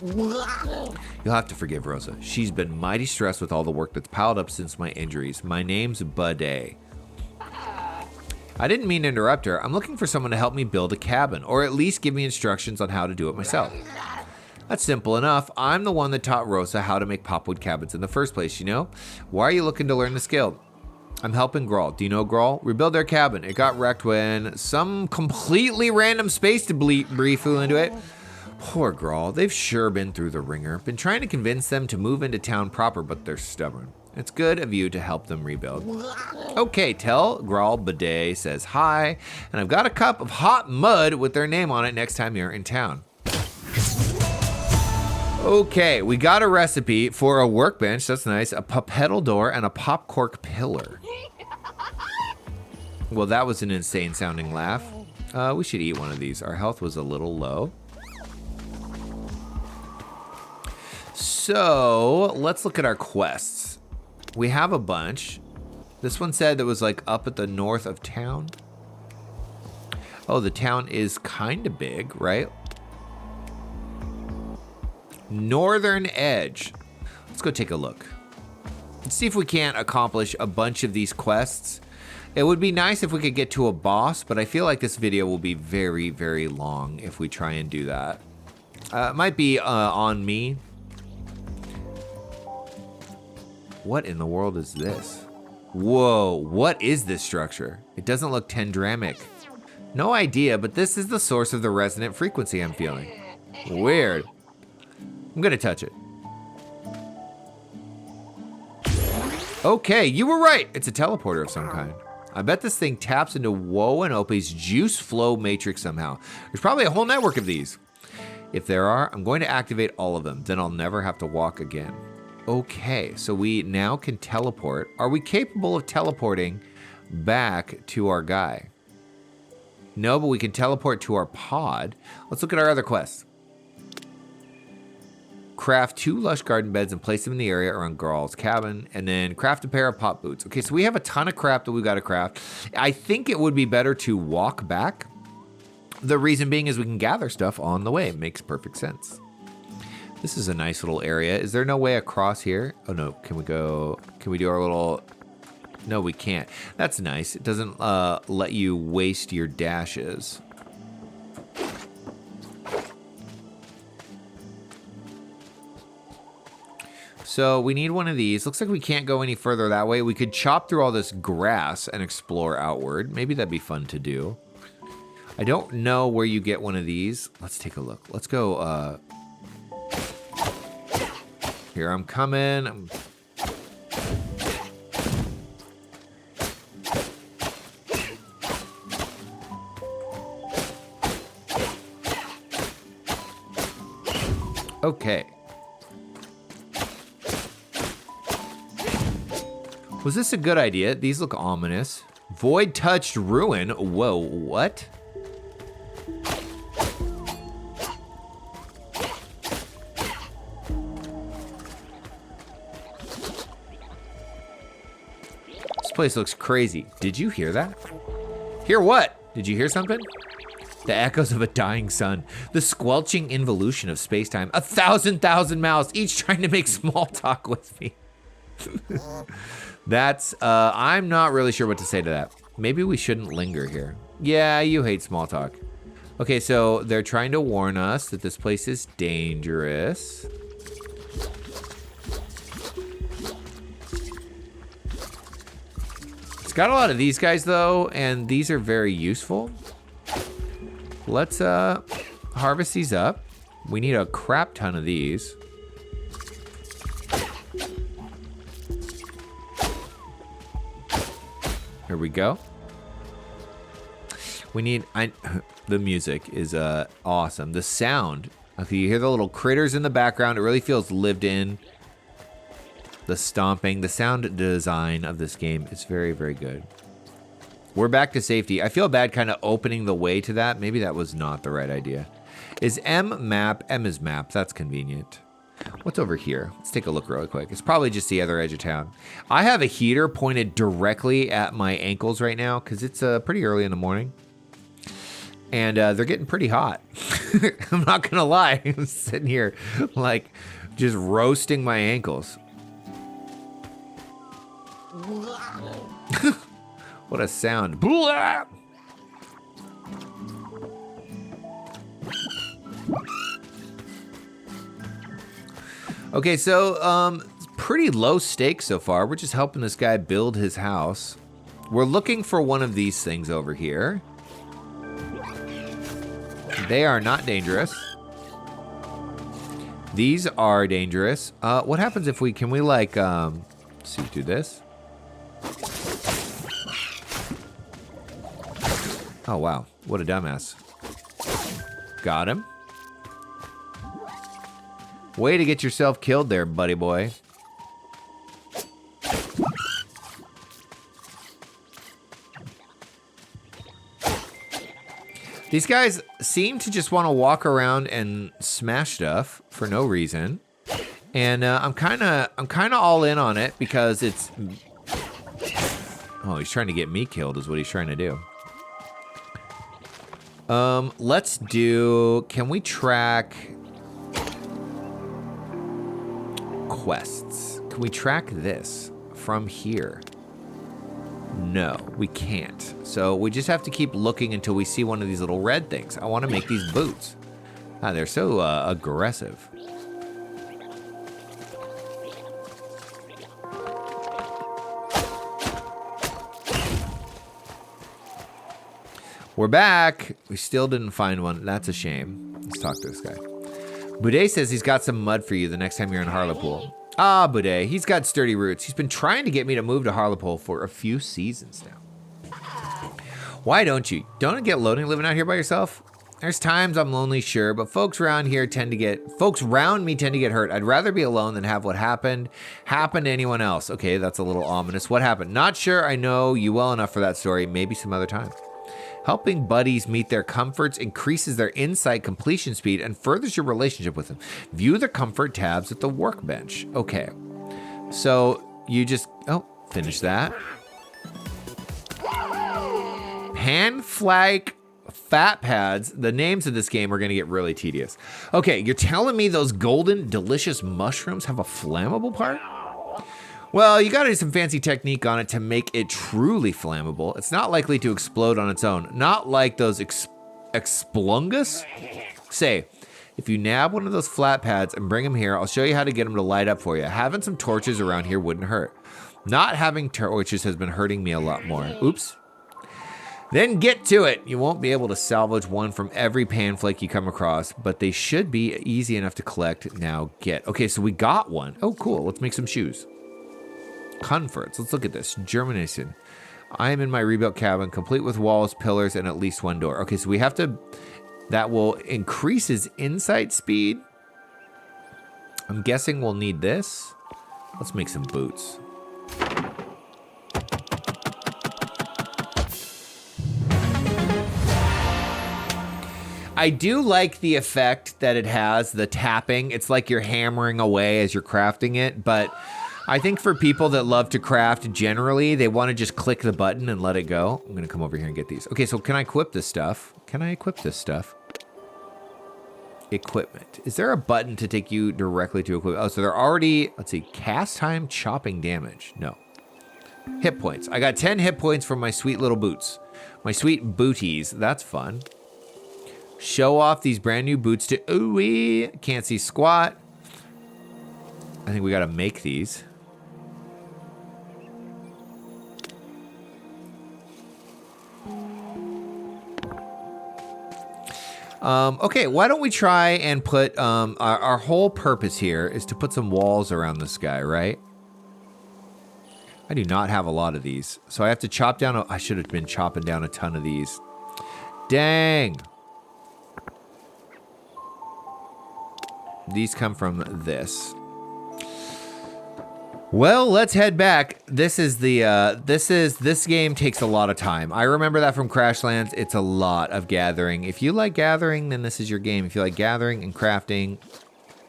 You'll have to forgive Rosa. She's been mighty stressed with all the work that's piled up since my injuries. My name's Bidet. I didn't mean to interrupt her. I'm looking for someone to help me build a cabin, or at least give me instructions on how to do it myself. That's simple enough. I'm the one that taught Rosa how to make popwood cabins in the first place, you know? Why are you looking to learn the skill? I'm helping Graal. Do you know Graal? Rebuild their cabin. It got wrecked when some completely random space debris flew into it. Poor Graal. They've sure been through the ringer. Been trying to convince them to move into town proper, but they're stubborn. It's good of you to help them rebuild. Okay, tell Graal Bidet says hi, and I've got a cup of hot mud with their name on it next time you're in town. Okay, we got a recipe for a workbench. That's nice. A pedal door and a pop cork pillar. Well, that was an insane sounding laugh. We should eat one of these. Our health was a little low. So let's look at our quests. We have a bunch. This one said that was like up at the north of town. Oh, the town is kind of big, right? Northern Edge. Let's go take a look. Let's see if we can't accomplish a bunch of these quests. It would be nice if we could get to a boss, but I feel like this video will be very, very long if we try and do that. It might be on me. What in the world is this? Whoa, what is this structure? It doesn't look tendramic. No idea, but this is the source of the resonant frequency I'm feeling. Weird. I'm gonna touch it. Okay, you were right. It's a teleporter of some kind. I bet this thing taps into Woe and Opie's juice flow matrix somehow. There's probably a whole network of these. If there are, I'm going to activate all of them. Then I'll never have to walk again. Okay, so we now can teleport. Are we capable of teleporting back to our guy? No, but we can teleport to our pod. Let's look at our other quests. Craft 2 lush garden beds and place them in the area around Graal's cabin, and then craft a pair of pop boots. Okay, so we have a ton of crap that we've got to craft. I think it would be better to walk back. The reason being is we can gather stuff on the way. It makes perfect sense. This is a nice little area. Is there no way across here? Oh no, can we do our little, no we can't. That's nice. It doesn't let you waste your dashes. So we need one of these. Looks like we can't go any further that way. We could chop through all this grass and explore outward. Maybe that'd be fun to do. I don't know where you get one of these. Let's take a look. Let's go, here I'm coming. Okay. Was this a good idea? These look ominous. Void touched ruin. Whoa, what? This place looks crazy. Did you hear that? Hear what? Did you hear something? The echoes of a dying sun. The squelching involution of space-time. 1,000 mouths, each trying to make small talk with me. That's, I'm not really sure what to say to that. Maybe we shouldn't linger here. Yeah, you hate small talk. Okay, so they're trying to warn us that this place is dangerous. It's got a lot of these guys, though, and these are very useful. Let's harvest these up. We need a crap ton of these. Here we go. We need, the music is awesome. The sound, okay, you hear the little critters in the background. It really feels lived in. The stomping, the sound design of this game is very, very good. We're back to safety. I feel bad kind of opening the way to that. Maybe that was not the right idea. Is M map? M is map. That's convenient. What's over here? Let's take a look really quick. It's probably just the other edge of town. I have a heater pointed directly at my ankles right now because it's pretty early in the morning. And they're getting pretty hot. I'm not going to lie. I'm sitting here like just roasting my ankles. What a sound. Okay, so pretty low stakes so far. We're just helping this guy build his house. We're looking for one of these things over here. They are not dangerous. These are dangerous. What happens if we, can we like, let's see, do this? Oh, wow. What a dumbass. Got him. Way to get yourself killed there, buddy boy. These guys seem to just want to walk around and smash stuff for no reason. And I'm kind of all in on it because it's... Oh, he's trying to get me killed is what he's trying to do. Let's do... Can we track... quests? Can we track this from here? No, we can't. So we just have to keep looking until we see one of these little red things. I want to make these boots. Ah, they're so aggressive. We're back. We still didn't find one. That's a shame. Let's talk to this guy. Boudet says he's got some mud for you the next time you're in Haarlipol. Ah, Boudet, he's got sturdy roots. He's been trying to get me to move to Haarlipol for a few seasons now. Why don't you? Don't it get lonely living out here by yourself? There's times I'm lonely, sure, but folks around me tend to get hurt. I'd rather be alone than have what happened happen to anyone else. Okay, that's a little ominous. What happened? Not sure I know you well enough for that story. Maybe some other time. Helping buddies meet their comforts increases their insight completion speed and furthers your relationship with them. View the comfort tabs at the workbench. Okay. So you just, finish that. Hand flag fat pads. The names of this game are going to get really tedious. Okay, you're telling me those golden, delicious mushrooms have a flammable part? Well, you got to do some fancy technique on it to make it truly flammable. It's not likely to explode on its own. Not like those explungus. Say, if you nab one of those flat pads and bring them here, I'll show you how to get them to light up for you. Having some torches around here wouldn't hurt. Not having torches has been hurting me a lot more. Oops. Then get to it. You won't be able to salvage one from every panflake you come across, but they should be easy enough to collect. Now get. Okay, so we got one. Oh, cool. Let's make some shoes. Comforts. Let's look at this. Germination. I am in my rebuilt cabin, complete with walls, pillars, and at least one door. Okay, so we have to... That will increase his insight speed. I'm guessing we'll need this. Let's make some boots. I do like the effect that it has, the tapping. It's like you're hammering away as you're crafting it, but... I think for people that love to craft, generally, they want to just click the button and let it go. I'm going to come over here and get these. Okay, so can I equip this stuff? Can I equip this stuff? Equipment. Is there a button to take you directly to equipment? Oh, so they're already, let's see, cast time, chopping damage. No. Hit points. I got 10 hit points from my sweet little boots. My sweet booties. That's fun. Show off these brand new boots to ooh-wee. Can't see squat. I think we got to make these. Okay, why don't we try and put, our whole purpose here is to put some walls around this guy, right? I do not have a lot of these, so I have to chop down, I should have been chopping down a ton of these. Dang. These come from this. Well, let's head back. This game takes a lot of time. I remember that from Crashlands. It's a lot of gathering. If you like gathering, then this is your game. If you like gathering and crafting,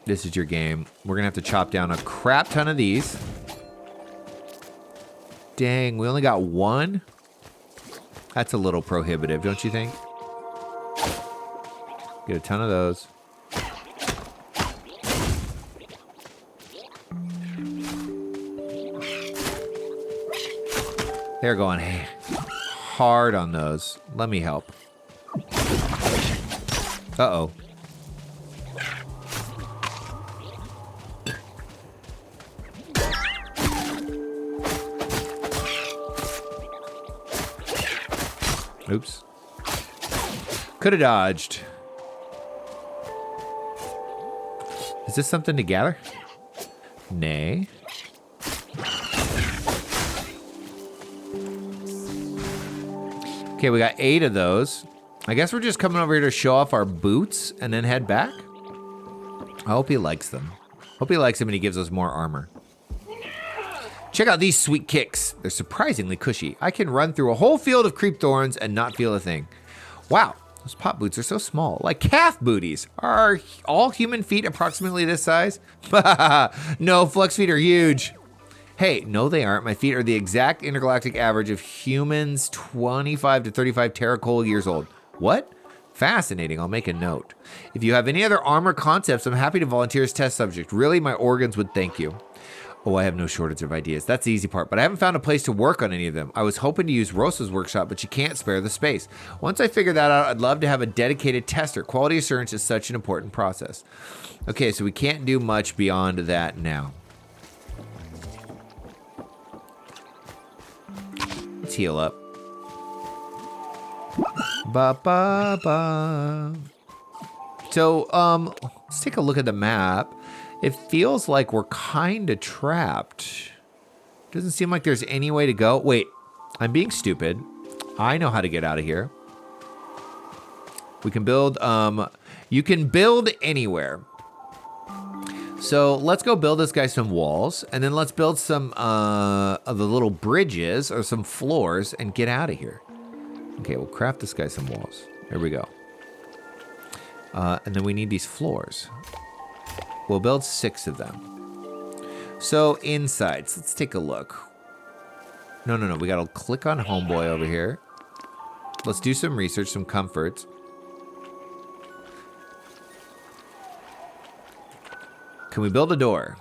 this is your game. We're gonna have to chop down a crap ton of these. Dang, we only got one? That's a little prohibitive, don't you think? Get a ton of those. They're going hard on those. Let me help. Uh-oh. Oops. Could have dodged. Is this something to gather? Nay. Okay, we got 8 of those. I guess we're just coming over here to show off our boots and then head back. I hope he likes them. Hope he likes them and he gives us more armor. Check out these sweet kicks. They're surprisingly cushy. I can run through a whole field of creep thorns and not feel a thing. Wow, those pop boots are so small, like calf booties. Are all human feet approximately this size? No, Flux feet are huge. Hey, no they aren't. My feet are the exact intergalactic average of humans 25 to 35 terracol years old. What? Fascinating, I'll make a note. If you have any other armor concepts, I'm happy to volunteer as test subject. Really, my organs would thank you. Oh, I have no shortage of ideas. That's the easy part, but I haven't found a place to work on any of them. I was hoping to use Rosa's workshop, but she can't spare the space. Once I figure that out, I'd love to have a dedicated tester. Quality assurance is such an important process. Okay, so we can't do much beyond that now. Let's heal up. Ba ba ba. So, let's take a look at the map. It feels like we're kind of trapped. Doesn't seem like there's any way to go. Wait, I'm being stupid. I know how to get out of here. We can build, you can build anywhere. So let's go build this guy some walls, and then let's build some of the little bridges or some floors and get out of here. Okay, we'll craft this guy some walls. There we go. And then we need these floors. We'll build 6 of them. So insides, let's take a look. No, we gotta click on homeboy over here. Let's do some research, some comforts. Can we build a door?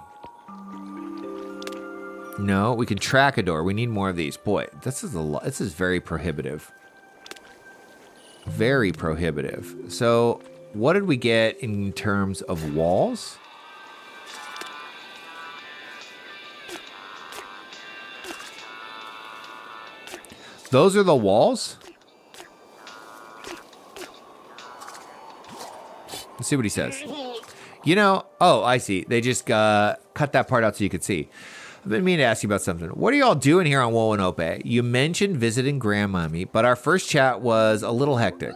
No, we can track a door. We need more of these. Boy, this is a lot. This is very prohibitive. Very prohibitive. So, what did we get in terms of walls? Those are the walls? Let's see what he says. You know, oh, I see. They just cut that part out so you could see. I've been meaning to ask you about something. What are y'all doing here on Woanope? You mentioned visiting Grandmommy, but our first chat was a little hectic.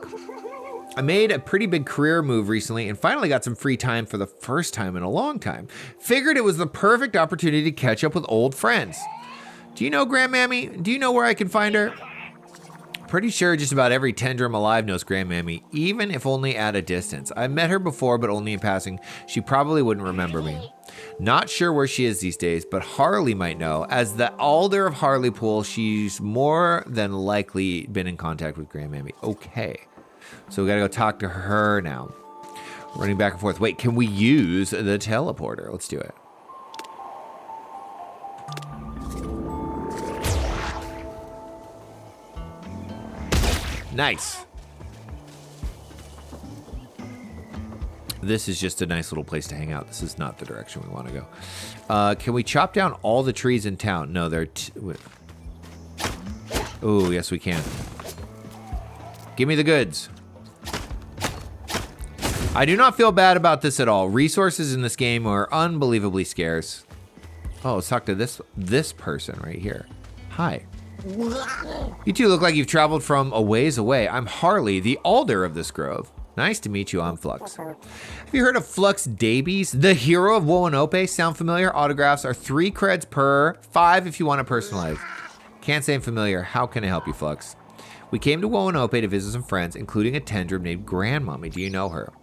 I made a pretty big career move recently and finally got some free time for the first time in a long time. Figured it was the perfect opportunity to catch up with old friends. Do you know Grandmammy? Do you know where I can find her? pretty sure just about every Tendrum alive knows Grandmammy, even if only at a distance. I've met her before, but only in passing. She probably wouldn't remember me. Not sure where she is these days, but Harley might know. As the Alder of Haarlipol, she's more than likely been in contact with Grandmammy. Okay. So we gotta go talk to her now. Running back and forth. Wait, can we use the teleporter? Let's do it. Nice. This is just a nice little place to hang out. This is not the direction we want to go. Can we chop down all the trees in town? No, they're... Oh, yes, we can. Give me the goods. I do not feel bad about this at all. Resources in this game are unbelievably scarce. Oh, let's talk to this person right here. Hi. You two look like you've traveled from a ways away. I'm Harley, the Alder of this grove. Nice to meet you, I'm Flux. Have you heard of Flux Davies, the hero of Woanope? Sound familiar? Autographs are 3 creds per, 5 if you want to personalize. Can't say I'm familiar. How can I help you, Flux? We came to Woanope to visit some friends, including a Tendrum named Grandmommy. Do you know her?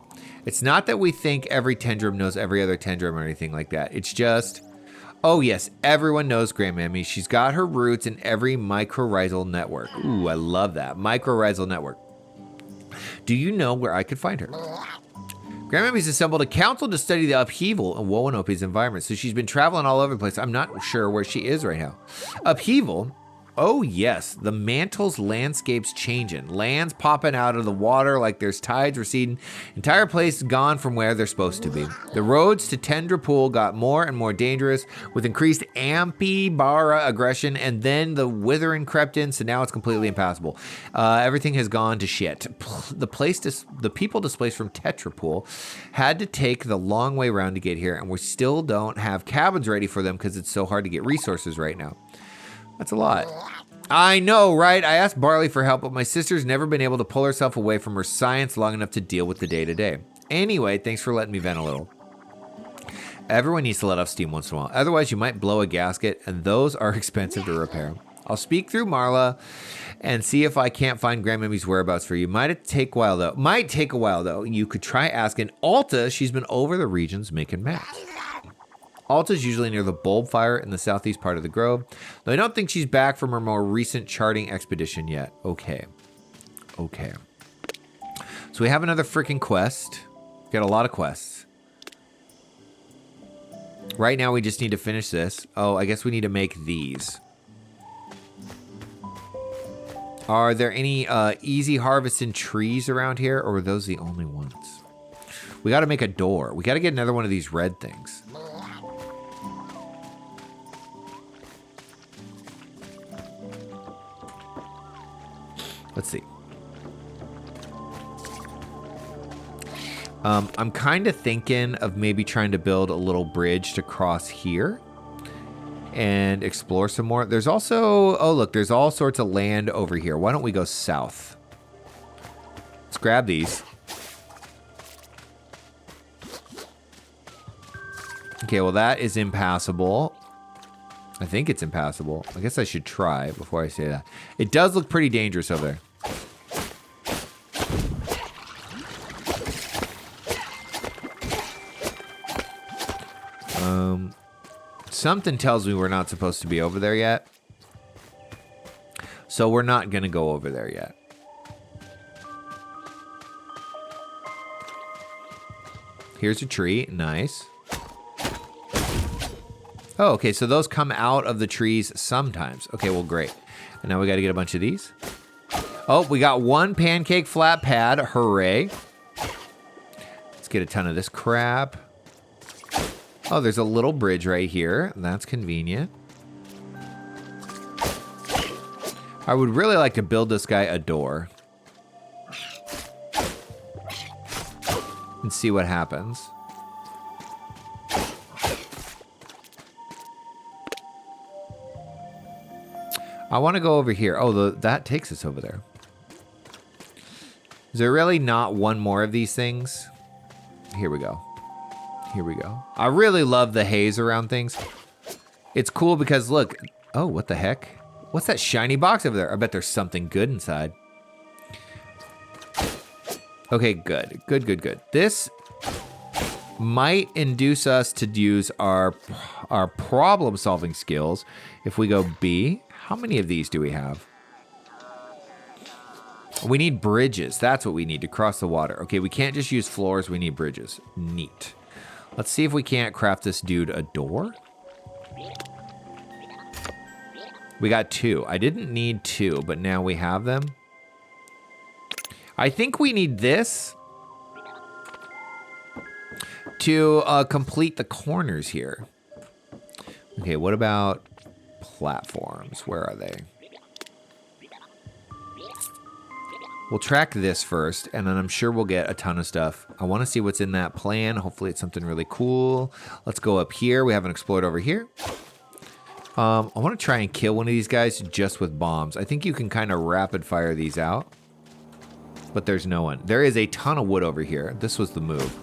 It's not that we think every Tendrum knows every other Tendrum or anything like that. It's just... Oh yes, everyone knows Grandmammy. She's got her roots in every mycorrhizal network. Ooh, I love that. Mycorrhizal network. Do you know where I could find her? Grandmammy's assembled a council to study the upheaval in Woanope's environment, so she's been traveling all over the place. I'm not sure where she is right now. Upheaval? Oh yes, the mantle's landscape's changing. Lands popping out of the water like there's tides receding. Entire place gone from where they're supposed to be. The roads to Tendrapool got more and more dangerous with increased Amphibara aggression, and then the withering crept in, so now it's completely impassable. Everything has gone to shit. The people displaced from Tetrapool had to take the long way around to get here, and we still don't have cabins ready for them because it's so hard to get resources right now. That's a lot. I know, right? I asked Barley for help, but my sister's never been able to pull herself away from her science long enough to deal with the day-to-day. Anyway, thanks for letting me vent a little. Everyone needs to let off steam once in a while. Otherwise, you might blow a gasket, and those are expensive to repair. I'll speak through Marla and see if I can't find Grandmammy's whereabouts for you. Might take a while, though. You could try asking Alta. She's been over the regions making maps. Alta's usually near the bulb fire in the southeast part of the grove, though I don't think she's back from her more recent charting expedition yet. Okay. So we have another freaking quest. Got a lot of quests. Right now we just need to finish this. Oh, I guess we need to make these. Are there any easy harvesting trees around here, or are those the only ones? We got to make a door. We got to get another one of these red things. Let's see. I'm kind of thinking of maybe trying to build a little bridge to cross here and explore some more. There's also, oh look, there's all sorts of land over here. Why don't we go south? Let's grab these. Okay, well that is impassable. I think it's impassable. I guess I should try before I say that. It does look pretty dangerous over there. Something tells me we're not supposed to be over there yet. So we're not going to go over there yet. Here's a tree. Nice. Oh, okay, so those come out of the trees sometimes. Okay, well, great. And now we got to get a bunch of these. Oh, we got one pancake flat pad. Hooray. Let's get a ton of this crap. Oh, there's a little bridge right here. That's convenient. I would really like to build this guy a door. And see what happens. I want to go over here. Oh, that takes us over there. Is there really not one more of these things? Here we go. Here we go. I really love the haze around things. It's cool because look. Oh, what the heck? What's that shiny box over there? I bet there's something good inside. Okay, good. Good. This might induce us to use our problem-solving skills. If we go B, how many of these do we have? We need bridges. That's what we need to cross the water. Okay, we can't just use floors. We need bridges. Neat. Let's see if we can't craft this dude a door. We got 2. I didn't need 2, but now we have them. I think we need this to complete the corners here. Okay, what about platforms? Where are they? We'll track this first, and then I'm sure we'll get a ton of stuff. I want to see what's in that plan. Hopefully it's something really cool. Let's go up here. We haven't explored over here. I want to try and kill one of these guys just with bombs. I think you can kind of rapid fire these out, but there's no one. There is a ton of wood over here. This was the move.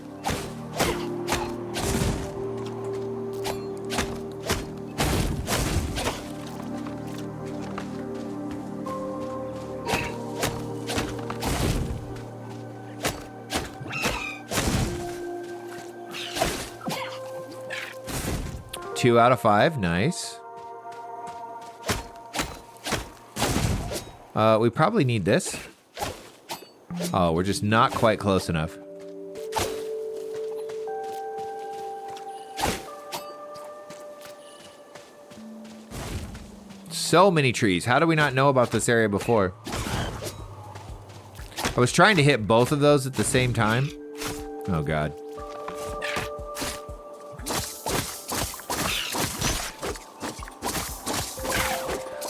Two out of 5, nice. We probably need this. Oh, we're just not quite close enough. So many trees. How do we not know about this area before? I was trying to hit both of those at the same time. Oh, God.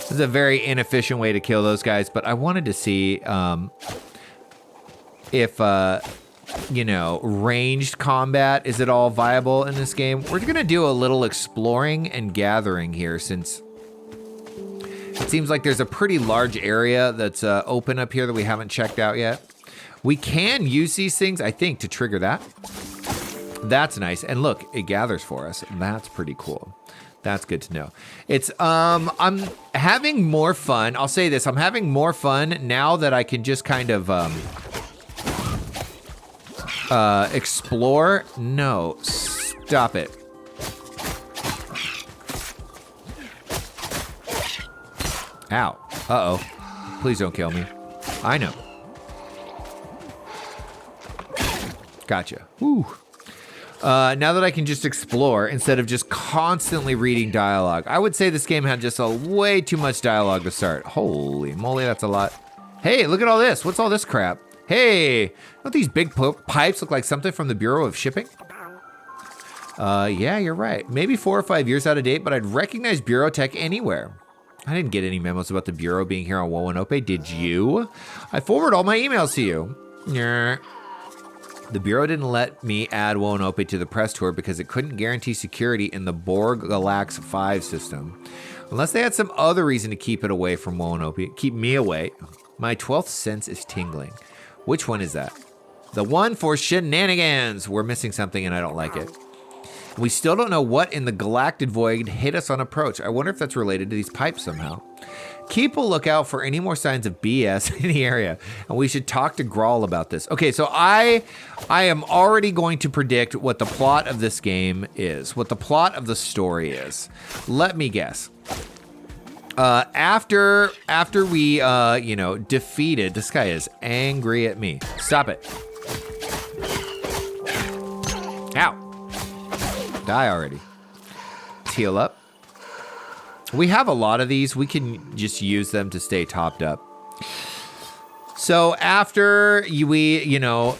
This is a very inefficient way to kill those guys, but I wanted to see if, you know, ranged combat is at all viable in this game. We're going to do a little exploring and gathering here since it seems like there's a pretty large area that's open up here that we haven't checked out yet. We can use these things, I think, to trigger that. That's nice. And look, it gathers for us. That's pretty cool. That's good to know. It's, I'm having more fun. I'll say this. I'm having more fun now that I can just kind of, explore. No, stop it. Ow. Uh-oh. Please don't kill me. I know. Gotcha. Whew. Now that I can just explore instead of just constantly reading dialogue. I would say this game had just way too much dialogue to start. Holy moly, that's a lot. Hey, look at all this. What's all this crap? Hey, don't these big pipes look like something from the Bureau of Shipping? Yeah, you're right. Maybe 4 or 5 years out of date, but I'd recognize Bureau tech anywhere. I didn't get any memos about the Bureau being here on Woanope. Did you? I forwarded all my emails to you. Yeah. The Bureau didn't let me add Woanope to the press tour because it couldn't guarantee security in the Borg Galax 5 system. Unless they had some other reason to keep it away from Woanope. Keep me away. My 12th sense is tingling. Which one is that? The one for shenanigans. We're missing something and I don't like it. We still don't know what in the galactic void hit us on approach. I wonder if that's related to these pipes somehow. Keep a lookout for any more signs of BS in the area, and we should talk to Graal about this. Okay, so I am already going to predict what the plot of this game is, what the plot of the story is. Let me guess. After we, you know, defeated, this guy is angry at me. Stop it. Ow. Die already. Heal up. We have a lot of these. We can just use them to stay topped up. So after we, you know,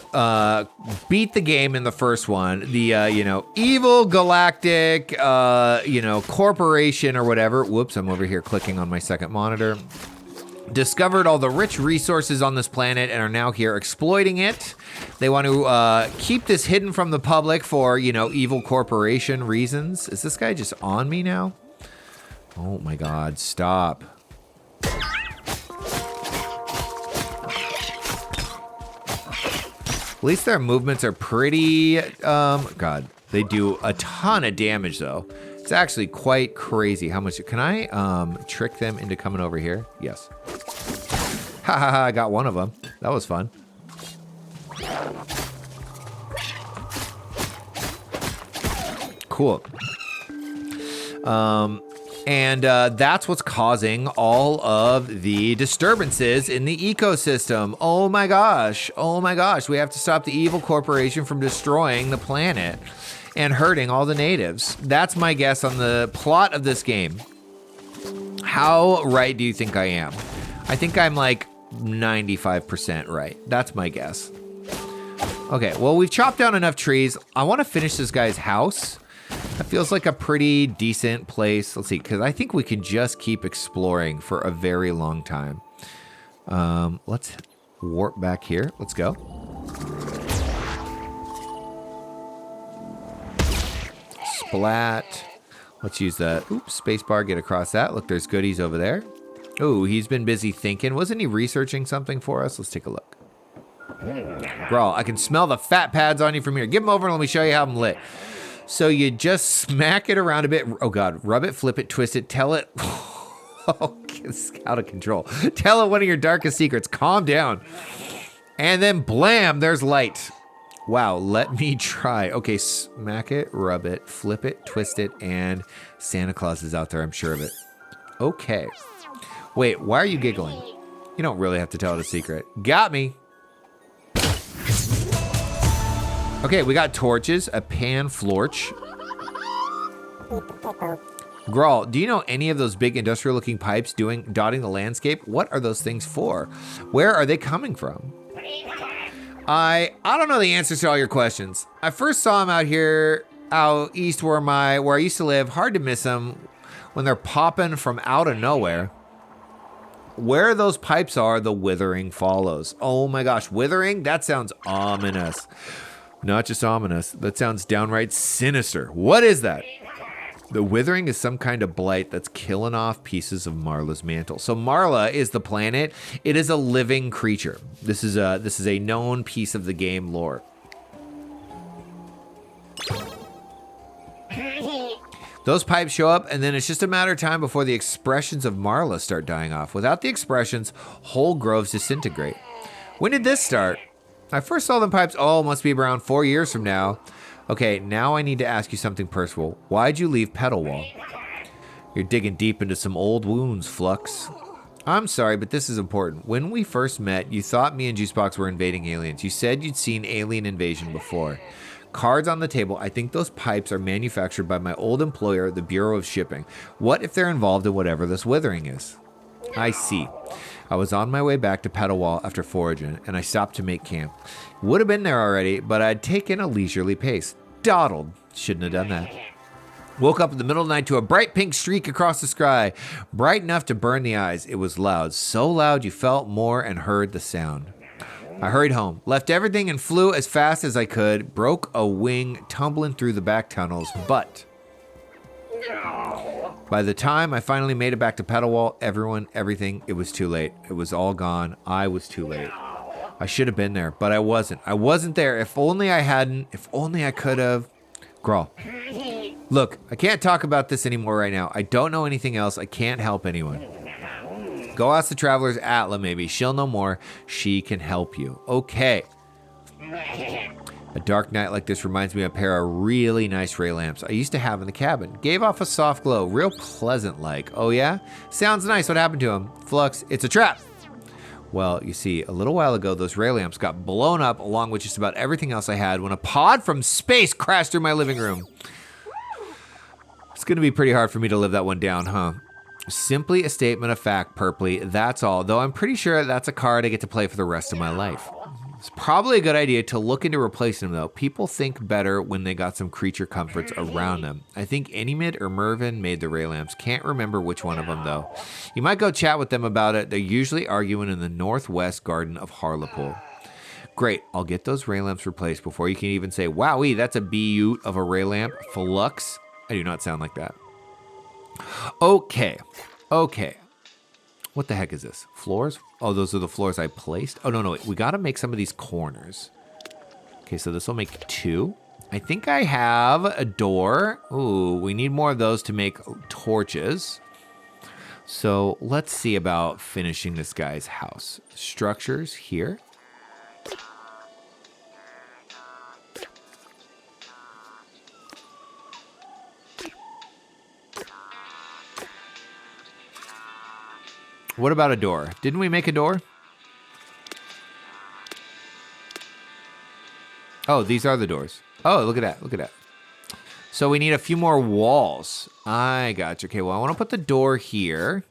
beat the game in the first one, the, you know, evil galactic, you know, corporation or whatever. Whoops, I'm over here clicking on my second monitor. Discovered all the rich resources on this planet and are now here exploiting it. They want to keep this hidden from the public for, you know, evil corporation reasons. Is this guy just on me now? Oh my God, stop. At least their movements are pretty, God, they do a ton of damage though. It's actually quite crazy how much. Can I trick them into coming over here? Yes. Ha ha ha, I got one of them. That was fun. Cool. And that's what's causing all of the disturbances in the ecosystem. Oh my gosh. Oh my gosh. We have to stop the evil corporation from destroying the planet and hurting all the natives. That's my guess on the plot of this game. How right do you think I am? I think I'm like 95% right. That's my guess. Okay, well, we've chopped down enough trees. I want to finish this guy's house. That feels like a pretty decent place. Let's see, because I think we can just keep exploring for a very long time. Let's warp back here. Let's go. Splat. Let's use the space bar, get across that. Look, there's goodies over there. Oh, he's been busy thinking. Wasn't he researching something for us? Let's take a look. Graal, I can smell the fat pads on you from here. Give them over and let me show you how I'm lit. So you just smack it around a bit. Oh God, rub it, flip it, twist it, tell it. Oh, it's out of control. Tell it one of your darkest secrets. Calm down. And then blam, there's light. Wow, let me try. Okay, smack it, rub it, flip it, twist it, and Santa Claus is out there, I'm sure of it. Okay. Wait, why are you giggling? You don't really have to tell it a secret. Got me. Okay, we got torches, a pan florch. Graal, do you know any of those big industrial-looking pipes dotting the landscape? What are those things for? Where are they coming from? I don't know the answers to all your questions. I first saw them out east where I used to live. Hard to miss them when they're popping from out of nowhere. Where those pipes are, the withering follows. Oh my gosh, withering? That sounds ominous. Not just ominous, that sounds downright sinister. What is that? The withering is some kind of blight that's killing off pieces of Marla's mantle. So Marla is the planet. It is a living creature. This is a known piece of the game lore. Those pipes show up, and then it's just a matter of time before the expressions of Marla start dying off. Without the expressions, whole groves disintegrate. When did this start? I first saw them pipes, must be around 4 years from now. Okay, now I need to ask you something personal. Why'd you leave Petalwall? You're digging deep into some old wounds, Flux. I'm sorry, but this is important. When we first met, you thought me and Juicebox were invading aliens. You said you'd seen alien invasion before. Cards on the table. I think those pipes are manufactured by my old employer, the Bureau of Shipping. What if they're involved in whatever this withering is? I see. I was on my way back to Petalwall after foraging, and I stopped to make camp. Would have been there already, but I'd taken a leisurely pace. Dawdled. Shouldn't have done that. Woke up in the middle of the night to a bright pink streak across the sky, bright enough to burn the eyes. It was loud, so loud you felt more and heard the sound. I hurried home, left everything and flew as fast as I could, broke a wing tumbling through the back tunnels, but by the time I finally made it back to Petalwall, everything, it was too late. It was all gone. I was too late. I should have been there, but I wasn't. I wasn't there. If only I hadn't. If only I could have. Graal. Look, I can't talk about this anymore right now. I don't know anything else. I can't help anyone. Go ask the Traveler's Atla, maybe. She'll know more. She can help you. Okay. A dark night like this reminds me of a pair of really nice ray lamps I used to have in the cabin. Gave off a soft glow, real pleasant-like. Oh yeah? Sounds nice. What happened to them? Flux, it's a trap. Well, you see, a little while ago, those ray lamps got blown up along with just about everything else I had when a pod from space crashed through my living room. It's going to be pretty hard for me to live that one down, huh? Simply a statement of fact, Purpley, that's all. Though I'm pretty sure that's a card I get to play for the rest of my life. It's probably a good idea to look into replacing them, though. People think better when they got some creature comforts around them. I think Enimid or Mervin made the ray lamps. Can't remember which one of them, though. You might go chat with them about it. They're usually arguing in the northwest garden of Haarlipol. Great, I'll get those ray lamps replaced before you can even say, wowee, that's a beaut of a ray lamp. Flux. I do not sound like that. Okay. What the heck is this? Floors? Oh, those are the floors I placed? Oh, no, wait. We got to make some of these corners. Okay, so this will make 2. I think I have a door. Ooh, we need more of those to make torches. So let's see about finishing this guy's house. Structures here. What about a door? Didn't we make a door? Oh, these are the doors. Oh, look at that. Look at that. So we need a few more walls. I got you. Okay, well, I want to put the door here.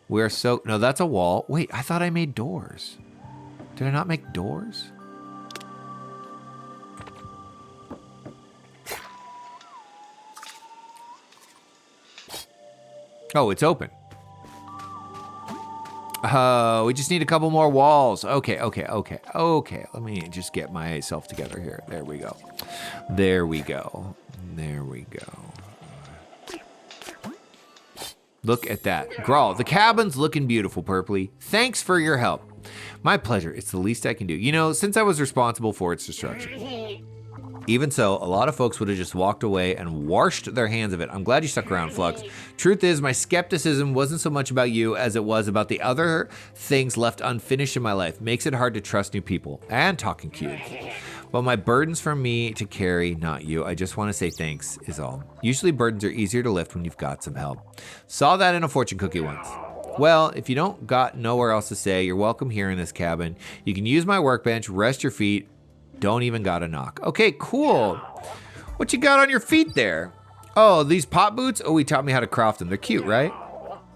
No, that's a wall. Wait, I thought I made doors. Did I not make doors? Oh, it's open. We just need a couple more walls. Okay. Let me just get myself together here. There we go. Look at that. Graal, the cabin's looking beautiful, Purpley. Thanks for your help. My pleasure. It's the least I can do. You know, since I was responsible for its destruction. Even so, a lot of folks would have just walked away and washed their hands of it. I'm glad you stuck around, Flux. Truth is, my skepticism wasn't so much about you as it was about the other things left unfinished in my life. Makes it hard to trust new people and talking cubes. Well, my burden's for me to carry, not you. I just want to say thanks, is all. Usually burdens are easier to lift when you've got some help. Saw that in a fortune cookie once. Well, if you don't got nowhere else to say, you're welcome here in this cabin. You can use my workbench, rest your feet. Don't even gotta knock. Okay, cool. What you got on your feet there? Oh, these pop boots? Oh, he taught me how to craft them. They're cute, right?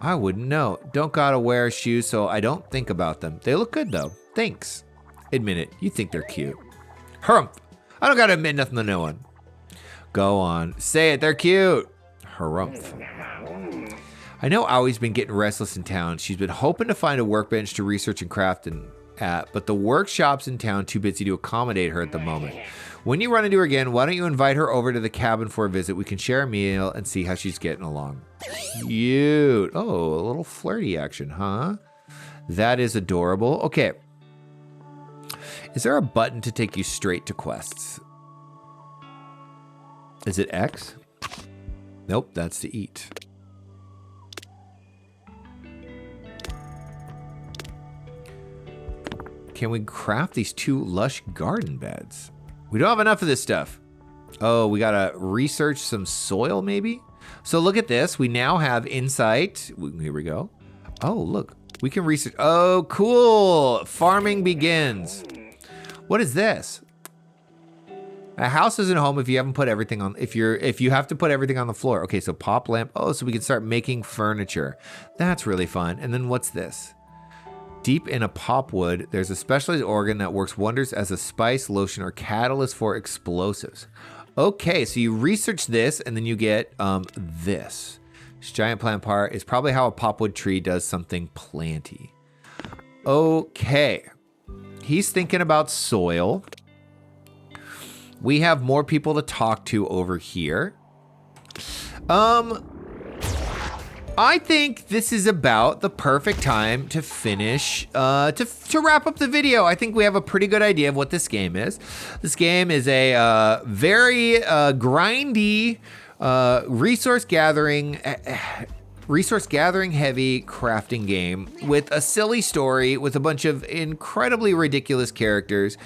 I wouldn't know. Don't gotta wear shoes, so I don't think about them. They look good, though. Thanks. Admit it. You think they're cute. Harumph. I don't gotta admit nothing to no one. Go on. Say it. They're cute. Harumph. I know Owie's been getting restless in town. She's been hoping to find a workbench to research and craft at, but the workshop's in town too busy to accommodate her at the moment. When you run into her again, why don't you invite her over to the cabin for a visit? We can share a meal and see how she's getting along. Cute. Oh, a little flirty action, huh? That is adorable. Okay. Is there a button to take you straight to quests? Is it X? Nope, that's to eat. Can we craft these 2 lush garden beds? We don't have enough of this stuff. Oh, we gotta research some soil maybe? So look at this. We now have insight. Here we go. Oh, look. We can research. Oh, cool. Farming begins. What is this? A house isn't home if you haven't put everything on, if you have to put everything on the floor. Okay, so pop lamp. Oh, so we can start making furniture. That's really fun. And then what's this? Deep in a popwood, there's a specialized organ that works wonders as a spice, lotion, or catalyst for explosives. Okay, so you research this, and then you get this. This giant plant part is probably how a popwood tree does something planty. Okay. He's thinking about soil. We have more people to talk to over here. I think this is about the perfect time to finish, to wrap up the video. I think we have a pretty good idea of what this game is. This game is a very grindy, resource gathering heavy crafting game with a silly story with a bunch of incredibly ridiculous characters,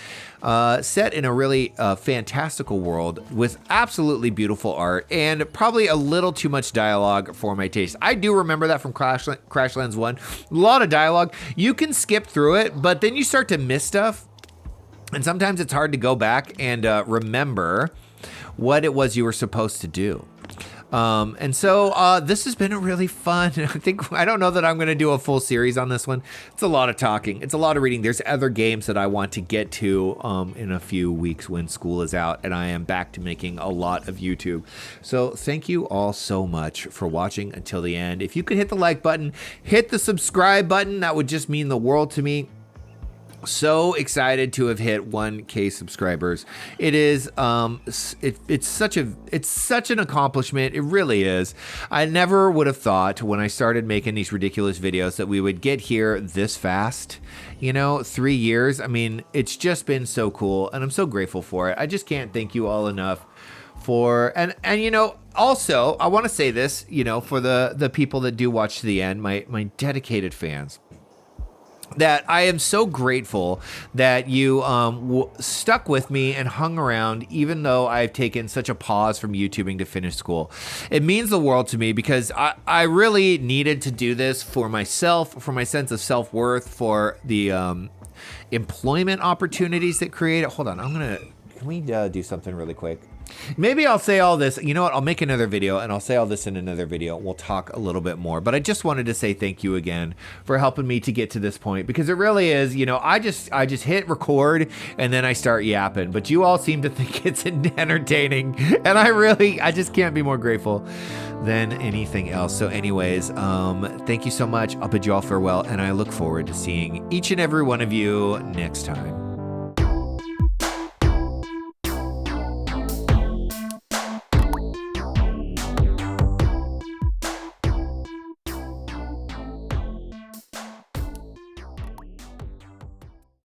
set in a really fantastical world with absolutely beautiful art and probably a little too much dialogue for my taste. I do remember that from Crashlands 1. A lot of dialogue. You can skip through it, but then you start to miss stuff. And sometimes it's hard to go back and remember what it was you were supposed to do. And so this has been a really fun, I don't know that I'm going to do a full series on this one. It's a lot of talking. It's a lot of reading. There's other games that I want to get to in a few weeks when school is out and I am back to making a lot of YouTube. So thank you all so much for watching until the end. If you could hit the like button, hit the subscribe button, that would just mean the world to me. So excited to have hit 1K subscribers. It is it's such an accomplishment. It really is. I never would have thought when I started making these ridiculous videos that we would get here this fast. You know, 3 years. I mean, it's just been so cool and I'm so grateful for it. I just can't thank you all enough for and you know, also I want to say this, you know, for the people that do watch to the end, my dedicated fans. that I am so grateful that you stuck with me and hung around, even though I've taken such a pause from YouTubing to finish school. It means the world to me because I really needed to do this for myself, for my sense of self-worth, for the employment opportunities that create it. Hold on, can we do something really quick? Maybe I'll say all this. You know what? I'll make another video and I'll say all this in another video. We'll talk a little bit more. But I just wanted to say thank you again for helping me to get to this point, because it really is, you know, I just hit record and then I start yapping. But you all seem to think it's entertaining. And I just can't be more grateful than anything else. So anyways, thank you so much. I'll bid you all farewell, and I look forward to seeing each and every one of you next time.